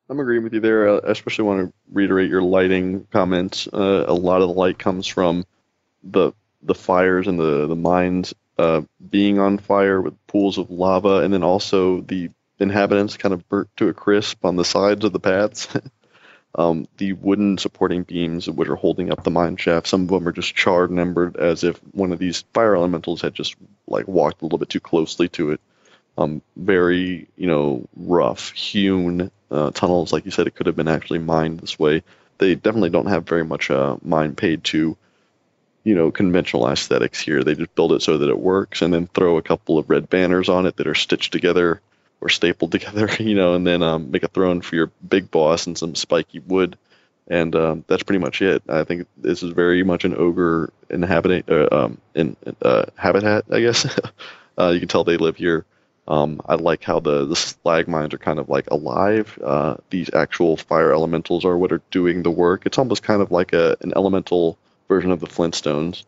I'm agreeing with you there. I especially want to reiterate your lighting comments. A lot of the light comes from the fires and the mines being on fire with pools of lava, and then also the inhabitants kind of burnt to a crisp on the sides of the paths. The wooden supporting beams which are holding up the mine shaft, some of them are just charred and embered, as if one of these fire elementals had just walked a little bit too closely to it. Very, rough hewn tunnels. Like you said, it could have been actually mined this way. They definitely don't have very much mind paid to conventional aesthetics here. They just build it so that it works, and then throw a couple of red banners on it that are stitched together or stapled together, and then make a throne for your big boss and some spiky wood, and that's pretty much it. I think this is very much an ogre habitat, I guess. You can tell they live here. I like how the slag mines are kind of alive. These actual fire elementals are what are doing the work. It's almost kind of like an elemental version of the Flintstones.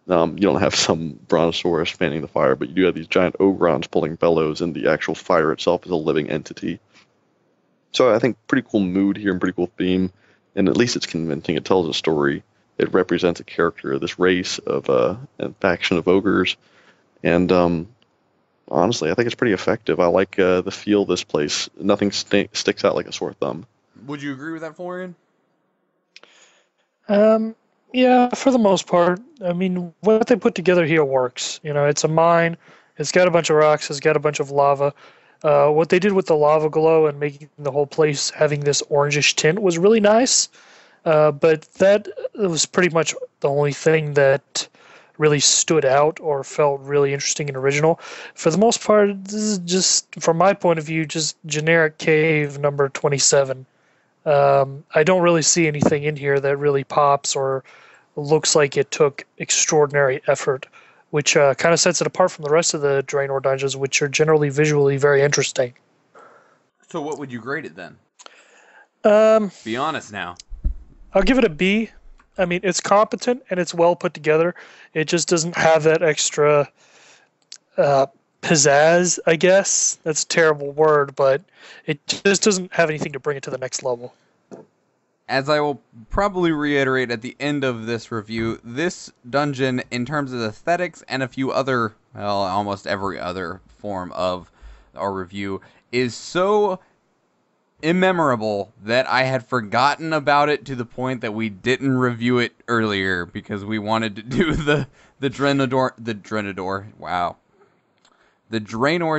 You don't have some brontosaurus fanning the fire, but you do have these giant ogrons pulling bellows, and the actual fire itself is a living entity. So I think pretty cool mood here and pretty cool theme, and at least it's convincing. It tells a story. It represents a character of this race of a faction of ogres, and honestly, I think it's pretty effective. I like the feel of this place. Nothing sticks out like a sore thumb.
Would you agree with that, Florian?
Yeah, for the most part. What they put together here works. It's a mine. It's got a bunch of rocks. It's got a bunch of lava. What they did with the lava glow and making the whole place having this orangish tint was really nice. But that was pretty much the only thing that really stood out or felt really interesting and original. For the most part, this is just, from my point of view, just generic cave number 27. I don't really see anything in here that really pops or looks like it took extraordinary effort, which kind of sets it apart from the rest of the Draenor dungeons, which are generally visually very interesting.
So what would you grade it then? Be honest now.
I'll give it a B. It's competent and it's well put together. It just doesn't have that extra pizzazz, I guess. That's a terrible word, but it just doesn't have anything to bring it to the next level.
As I will probably reiterate at the end of this review, this dungeon, in terms of aesthetics and a few other, almost every other form of our review, is so immemorable that I had forgotten about it to the point that we didn't review it earlier because we wanted to do the Draenor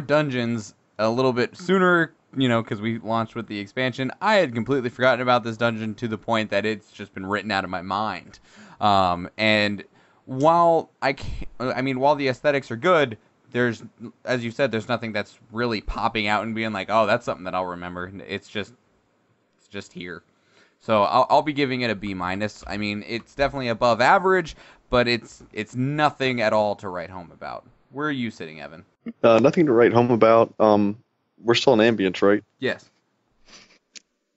dungeons a little bit sooner, because we launched with the expansion. I had completely forgotten about this dungeon to the point that it's just been written out of my mind. And while while the aesthetics are good, there's, as you said, there's nothing that's really popping out and being like, oh, that's something that I'll remember. It's just here. So I'll be giving it a B minus. I mean, it's definitely above average, but it's nothing at all to write home about. Where are you sitting, Evan?
Nothing to write home about. We're still in ambience, right?
Yes.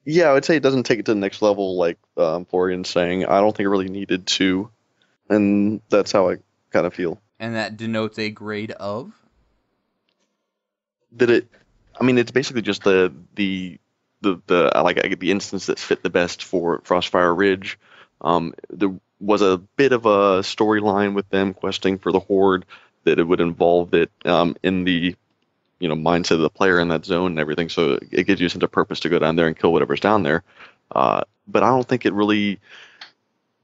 Yeah, I would say it doesn't take it to the next level, like Florian's saying. I don't think it really needed to, and that's how I kind of feel.
And that denotes a grade of?
Did it? I mean, it's basically just the instance that fit the best for Frostfire Ridge. There was a bit of a storyline with them questing for the Horde that it would involve it in the mindset of the player in that zone and everything. So it gives you a sense of purpose to go down there and kill whatever's down there. But I don't think it really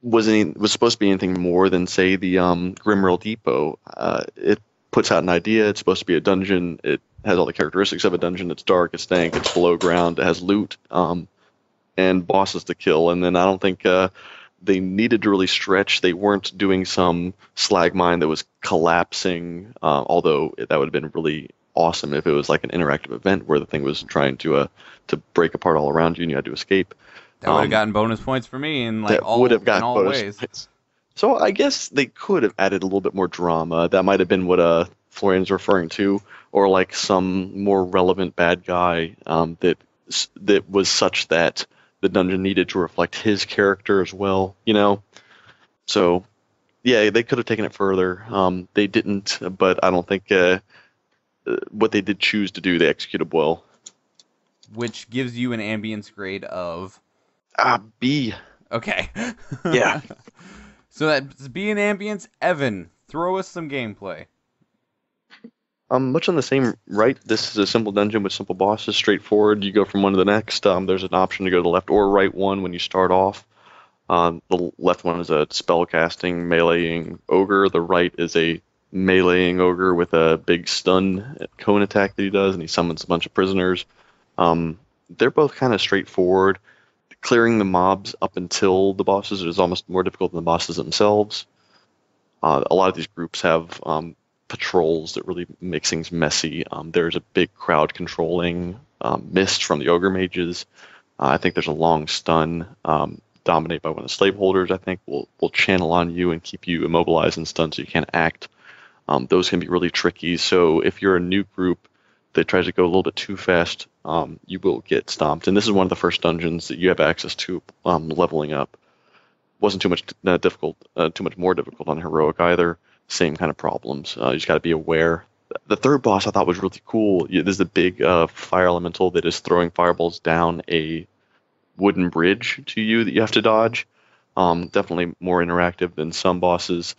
was supposed to be anything more than, say, the Grimrill Depot. It puts out an idea. It's supposed to be a dungeon. It has all the characteristics of a dungeon. It's dark, it's dank, it's below ground, it has loot, and bosses to kill. And then I don't think they needed to really stretch. They weren't doing some slag mine that was collapsing, although that would have been really awesome if it was like an interactive event where the thing was trying to break apart all around you and you had to escape.
That would have gotten bonus points for me in all ways.
Points. So I guess they could have added a little bit more drama. That might have been what Florian's referring to, or like some more relevant bad guy that was such that the dungeon needed to reflect his character as well. So yeah, they could have taken it further. They didn't, but I don't think what they did choose to do, they executed well.
Which gives you an ambience grade of
B.
Okay.
Yeah.
So that's B in ambience. Evan, throw us some gameplay.
Much on the same right. This is a simple dungeon with simple bosses, straightforward. You go from one to the next. There's an option to go to the left or right one when you start off. The left one is a spellcasting, meleeing ogre. The right is a meleeing ogre with a big stun cone attack that he does, and he summons a bunch of prisoners. They're both kind of straightforward. Clearing the mobs up until the bosses is almost more difficult than the bosses themselves. A lot of these groups have patrols that really make things messy. There's a big crowd controlling mist from the ogre mages. I think there's a long stun dominated by one of the slave holders. I think will channel on you and keep you immobilized and stunned so you can't act. Those can be really tricky. So if you're a new group that tries to go a little bit too fast, you will get stomped. And this is one of the first dungeons that you have access to leveling up. Wasn't too much more difficult on heroic either. Same kind of problems. You just got to be aware. The third boss I thought was really cool. There's a big fire elemental that is throwing fireballs down a wooden bridge to you that you have to dodge. Definitely more interactive than some bosses.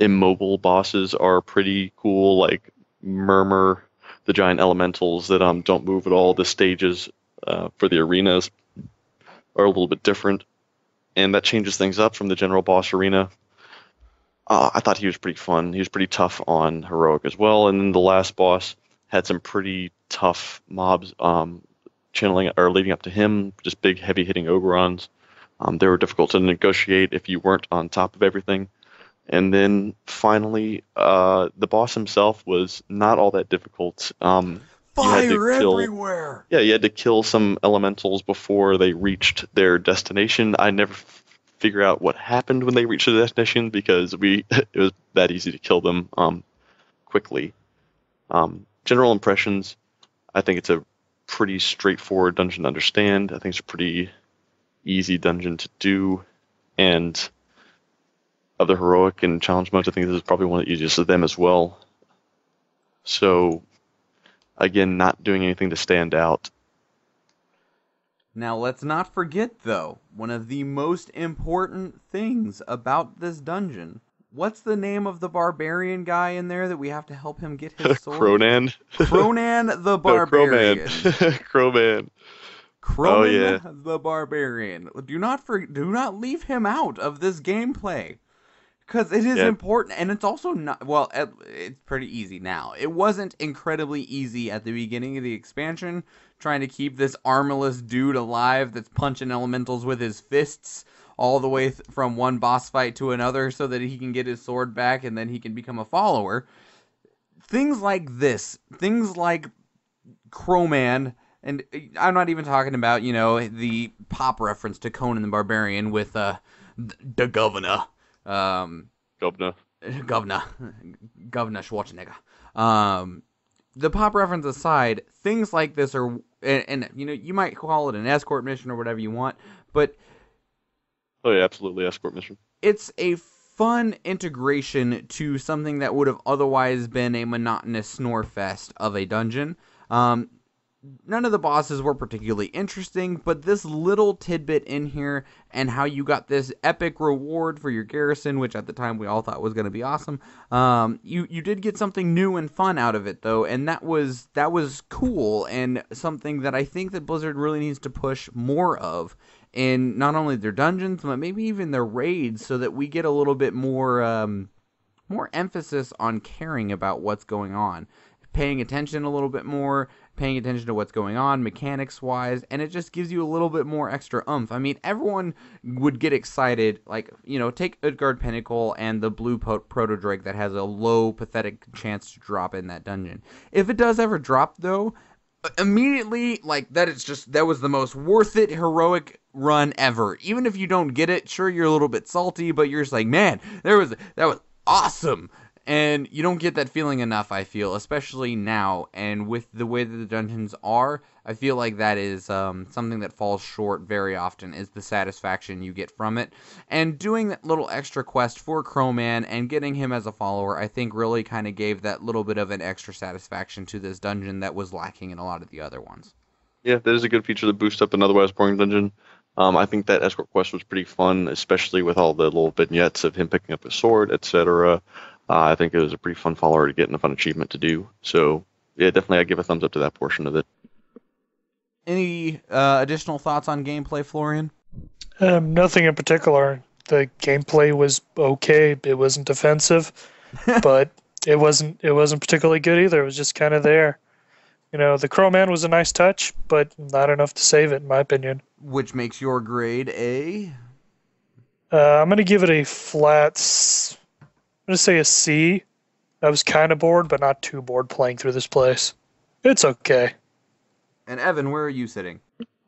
Immobile bosses are pretty cool, like Murmur, the giant elementals that don't move at all. The stages for the arenas are a little bit different, and that changes things up from the general boss arena. I thought he was pretty fun. He was pretty tough on heroic as well, and then the last boss had some pretty tough mobs channeling or leading up to him. Just big, heavy-hitting Ogorons. They were difficult to negotiate if you weren't on top of everything. And then finally, the boss himself was not all that difficult.
Fire everywhere!
Yeah, you had to kill some elementals before they reached their destination. I never figure out what happened when they reached the destination because it was that easy to kill them quickly. General impressions, I think it's a pretty straightforward dungeon to understand. I think it's a pretty easy dungeon to do, and of the heroic and challenge modes, I think this is probably one of the easiest of them as well. So, again, not doing anything to stand out.
Now, let's not forget, though, one of the most important things about this dungeon. What's the name of the barbarian guy in there that we have to help him get his sword?
Cronan.
Cronan the barbarian.
Croman.
Cronan the barbarian. Do not leave him out of this gameplay. Because it is important, and it's also not, well, it's pretty easy now. It wasn't incredibly easy at the beginning of the expansion, trying to keep this armorless dude alive that's punching elementals with his fists all the way from one boss fight to another so that he can get his sword back and then he can become a follower. things like this, things like Crowman, and I'm not even talking about, the pop reference to Conan the Barbarian with the governor.
Governor.
Governor Schwarzenegger. The pop reference aside, things like this are, and you might call it an escort mission or whatever you want, but
Oh yeah, absolutely, escort mission.
it's a fun integration to something that would have otherwise been a monotonous snore fest of a dungeon. None of the bosses were particularly interesting, but this little tidbit in here and how you got this epic reward for your garrison, which at the time we all thought was going to be awesome, you did get something new and fun out of it, though, and that was cool, and something that I think that Blizzard really needs to push more of in not only their dungeons, but maybe even their raids, so that we get a little bit more emphasis on caring about what's going on, paying attention a little bit more, paying attention to what's going on mechanics-wise, and it just gives you a little bit more extra oomph. I mean, everyone would get excited, like, take Utgard Pinnacle and the blue proto-drake that has a low, pathetic chance to drop in that dungeon. If it does ever drop, though, immediately, like, that was the most worth it heroic run ever. Even if you don't get it, sure, you're a little bit salty, but you're just like, man, that was awesome. And you don't get that feeling enough, I feel, especially now. And with the way that the dungeons are, I feel like that is something that falls short very often, is the satisfaction you get from it. And doing that little extra quest for Crowman and getting him as a follower, I think really kind of gave that little bit of an extra satisfaction to this dungeon that was lacking in a lot of the other ones.
Yeah, that is a good feature to boost up an otherwise boring dungeon. I think that escort quest was pretty fun, especially with all the little vignettes of him picking up a sword, etc. I think it was a pretty fun follower to get and a fun achievement to do. So, yeah, definitely I'd give a thumbs up to that portion of it.
Any additional thoughts on gameplay, Florian?
Nothing in particular. The gameplay was okay. It wasn't offensive, but it wasn't particularly good either. It was just kind of there. The Crowman was a nice touch, but not enough to save it, in my opinion.
Which makes your grade a?
I'm going to give it a flat... I'm going to say a C. I was kind of bored, but not too bored playing through this place. It's okay.
And Evan, where are you sitting?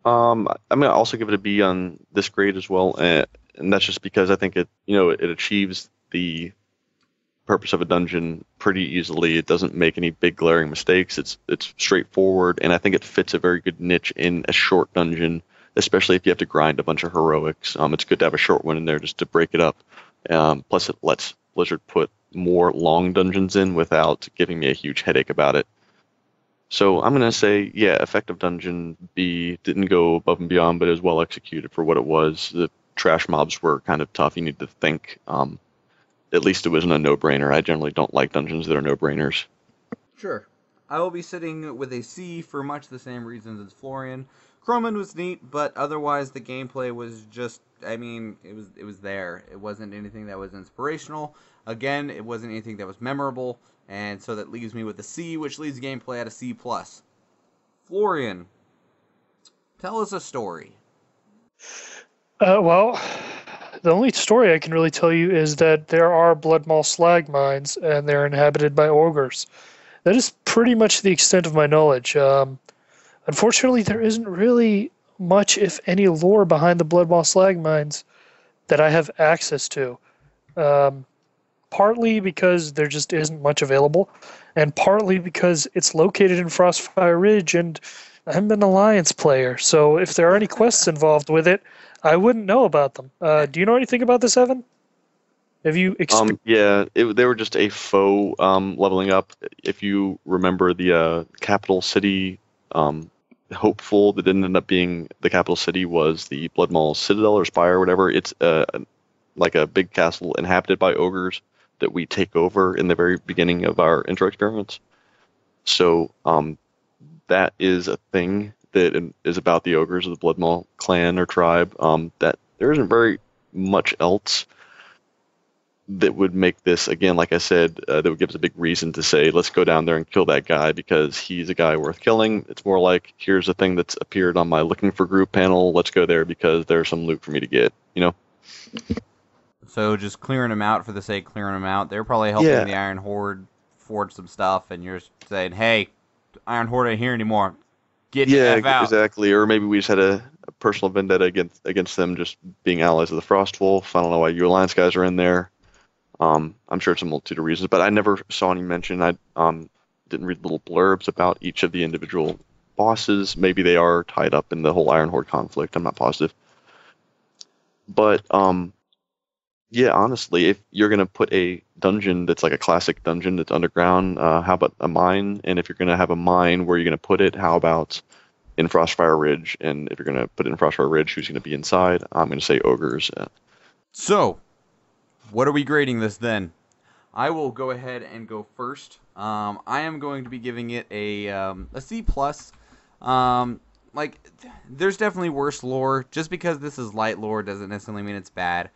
I'm going to also give it a B on this grade as well, and that's just because I think it achieves the purpose of a dungeon pretty easily. It doesn't make any big glaring mistakes. It's straightforward, and I think it fits a very good niche in a short dungeon, especially if you have to grind a bunch of heroics. It's good to have a short one in there just to break it up. Plus, it lets Blizzard put more long dungeons in without giving me a huge headache about it. So I'm going to say, yeah, effective dungeon B, didn't go above and beyond, but it was well executed for what it was. The trash mobs were kind of tough. You need to think. At least it wasn't a no-brainer. I generally don't like dungeons that are no-brainers.
Sure. I will be sitting with a C for much the same reasons as Florian. Crowman was neat, but otherwise the gameplay was just, it was there. It wasn't anything that was inspirational. Again, it wasn't anything that was memorable, and so that leaves me with a C, which leaves gameplay at a C+. Florian, tell us a story.
Well, the only story I can really tell you is that there are Bloodmaul Slag Mines, and they're inhabited by ogres. That is pretty much the extent of my knowledge. Unfortunately, there isn't really much, if any, lore behind the Bloodmaul Slag Mines that I have access to. Partly because there just isn't much available, and partly because it's located in Frostfire Ridge, and I'm an Alliance player, so if there are any quests involved with it, I wouldn't know about them. Do you know anything about this, Evan? Have you...
they were just a faux leveling up. If you remember the capital city hopeful that didn't end up being the capital city was the Bloodmaul Citadel or Spire or whatever. It's like a big castle inhabited by ogres that we take over in the very beginning of our intro experience. So that is a thing that is about the ogres of the Bloodmaul clan or tribe. That there isn't very much else that would make this, again, like I said, that would give us a big reason to say, let's go down there and kill that guy because he's a guy worth killing. It's more like, here's a thing that's appeared on my looking for group panel. Let's go there because there's some loot for me to get,
So just clearing them out for the sake of clearing them out. They're probably helping the Iron Horde forged some stuff, and you're saying, "Hey, Iron Horde ain't here anymore. Get the
Yeah,
F out."
exactly. Or maybe we just had a personal vendetta against them just being allies of the Frostwolf. I don't know why you Alliance guys are in there. I'm sure it's a multitude of reasons, but I never saw any mention. I didn't read little blurbs about each of the individual bosses. Maybe they are tied up in the whole Iron Horde conflict. I'm not positive. But yeah, honestly, if you're gonna put a dungeon that's like a classic dungeon that's underground, how about a mine? And if you're gonna have a mine, where are you gonna put it? How about in Frostfire Ridge? And if you're gonna put it in Frostfire Ridge, who's gonna be inside? I'm gonna say ogres.
So, what are we grading this then? I will go ahead and go first. I am going to be giving it a C plus. Like, there's definitely worse lore. Just because this is light lore doesn't necessarily mean it's bad.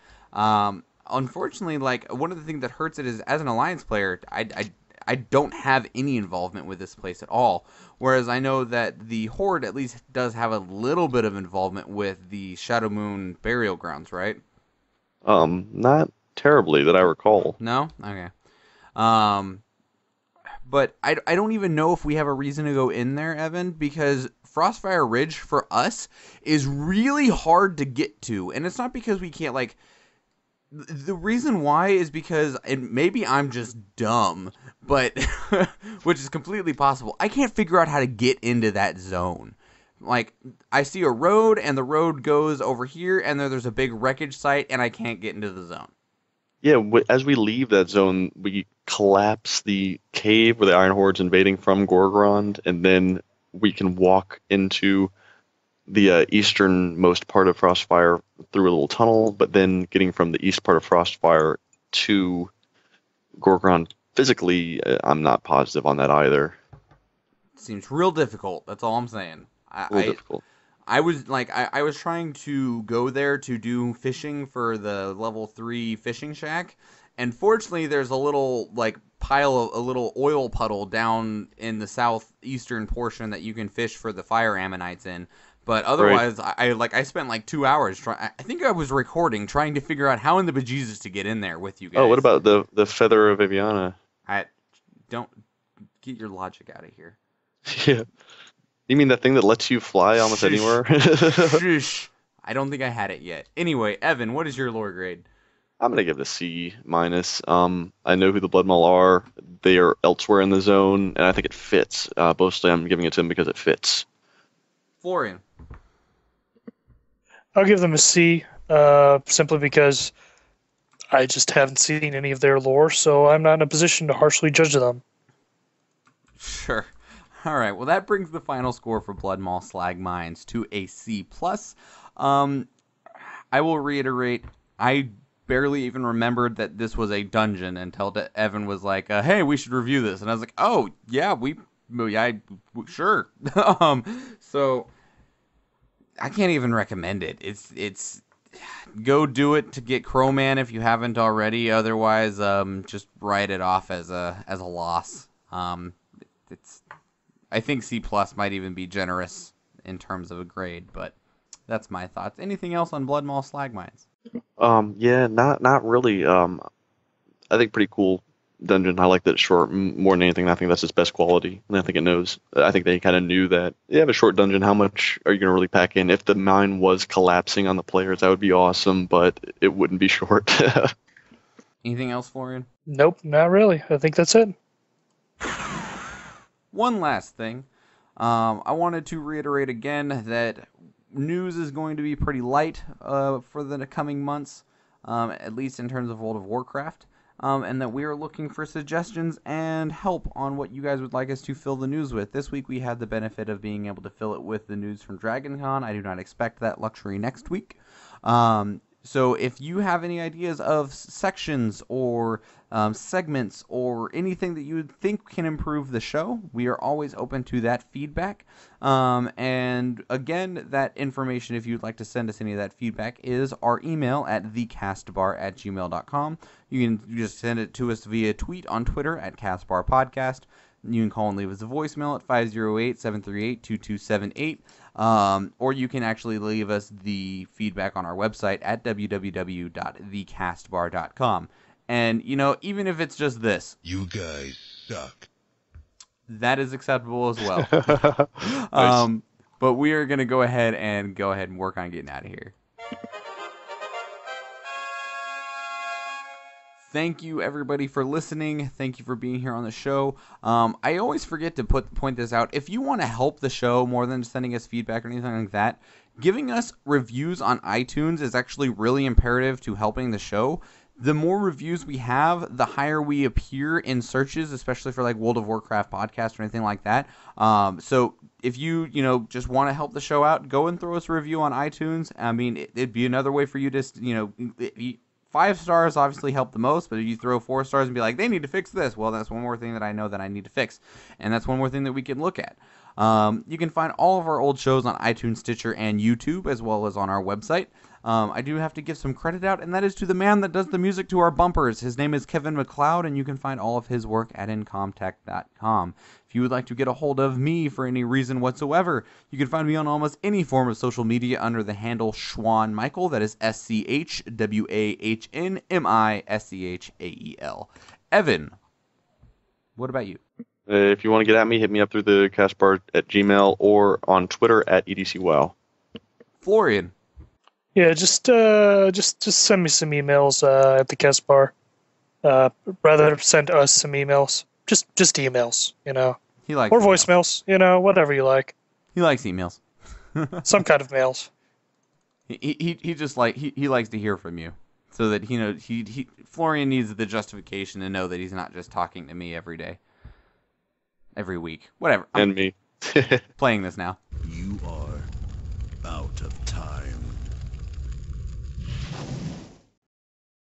Unfortunately, like, one of the things that hurts it is, as an Alliance player, I don't have any involvement with this place at all. Whereas I know that the Horde at least does have a little bit of involvement with the Shadow Moon burial grounds, right?
Not terribly that I recall.
No? Okay. But I don't even know if we have a reason to go in there, Evan, because Frostfire Ridge, for us, is really hard to get to. And it's not because we can't, like... The reason why is because, and maybe I'm just dumb, but which is completely possible. I can't figure out how to get into that zone. Like, I see a road, and the road goes over here, and there's a big wreckage site, and I can't get into the zone.
Yeah, as we leave that zone, we collapse the cave where the Iron Horde's invading from Gorgrond, and then we can walk into the easternmost part of Frostfire through a little tunnel, but then getting from the east part of Frostfire to Gorgrond physically, I'm not positive on that either.
Seems real difficult. That's all I'm saying.
Difficult.
I was trying to go there to do fishing for the level 3 fishing shack, and fortunately there's a little a little oil puddle down in the southeastern portion that you can fish for the fire ammonites in. But otherwise, right. I spent 2 hours I think I was recording, trying to figure out how in the bejesus to get in there with you guys.
Oh, what about the feather of Aviana?
Don't get your logic out of here.
Yeah. You mean that thing that lets you fly almost anywhere?
I don't think I had it yet. Anyway, Evan, what is your lore grade?
I'm gonna give it a C minus. I know who the Bloodmaul are. They are elsewhere in the zone, and I think it fits. Mostly, I'm giving it to them because it fits.
Florian.
I'll give them a C, simply because I just haven't seen any of their lore, so I'm not in a position to harshly judge them.
Sure. All right. Well, that brings the final score for Bloodmaul Slag Mines to a C+. I will reiterate, I barely even remembered that this was a dungeon until Evan was like, hey, we should review this. And I was like, oh, yeah, sure. So I can't even recommend it. It's go do it to get Crowman if you haven't already. Otherwise, just write it off as a loss. I think C+ might even be generous in terms of a grade, but that's my thoughts. Anything else on Bloodmaul Slag Mines?
Yeah, not really. I think pretty cool dungeon. I like that it's short more than anything. I think that's its best quality, and I think it knows. I think they kind of knew that. You have a short dungeon. How much are you going to really pack in? If the mine was collapsing on the players, that would be awesome, but it wouldn't be short.
Anything else, Florian?
Nope, not really. I think that's it.
One last thing. I wanted to reiterate again that news is going to be pretty light for the coming months, at least in terms of World of Warcraft, and that we are looking for suggestions and help on what you guys would like us to fill the news with. This week we had the benefit of being able to fill it with the news from DragonCon. I do not expect that luxury next week. So if you have any ideas of sections or segments or anything that you would think can improve the show, we are always open to that feedback. And again, that information, if you'd like to send us any of that feedback, is our email at thecastbar@gmail.com. You can just send it to us via tweet on Twitter at Castbar Podcast. You can call and leave us a voicemail at 508-738-2278. Or you can actually leave us the feedback on our website at www.thecastbar.com. And, even if it's just this.
You guys suck.
That is acceptable as well.
Nice.
But we are going to go ahead and work on getting out of here. Thank you, everybody, for listening. Thank you for being here on the show. I always forget to point this out. If you want to help the show more than sending us feedback or anything like that, giving us reviews on iTunes is actually really imperative to helping the show. The more reviews we have, the higher we appear in searches, especially for like World of Warcraft podcast or anything like that. So if you just want to help the show out, go and throw us a review on iTunes. I mean, it'd be another way for you to, 5 stars obviously help the most, but if you throw 4 stars and be like, they need to fix this, well, that's one more thing that I know that I need to fix. And that's one more thing that we can look at. You can find all of our old shows on iTunes, Stitcher, and YouTube, as well as on our website. I do have to give some credit out, and that is to the man that does the music to our bumpers. His name is Kevin MacLeod, and you can find all of his work at incomtech.com. If you would like to get a hold of me for any reason whatsoever, you can find me on almost any form of social media under the handle Schwahn Michael. That is SchWahnMichael. Evan, what about you?
If you want to get at me, hit me up through the Castbar at Gmail or on Twitter at EDCWow.
Florian.
Yeah, just send me some emails at the Castbar. Rather send us some emails. Just emails,
He likes
or
emails.
voicemails, whatever you like.
He likes emails.
Some kind of mails.
He just he likes to hear from you, so that Florian needs the justification to know that he's not just talking to me every day, every week, whatever.
And me.
Playing this now.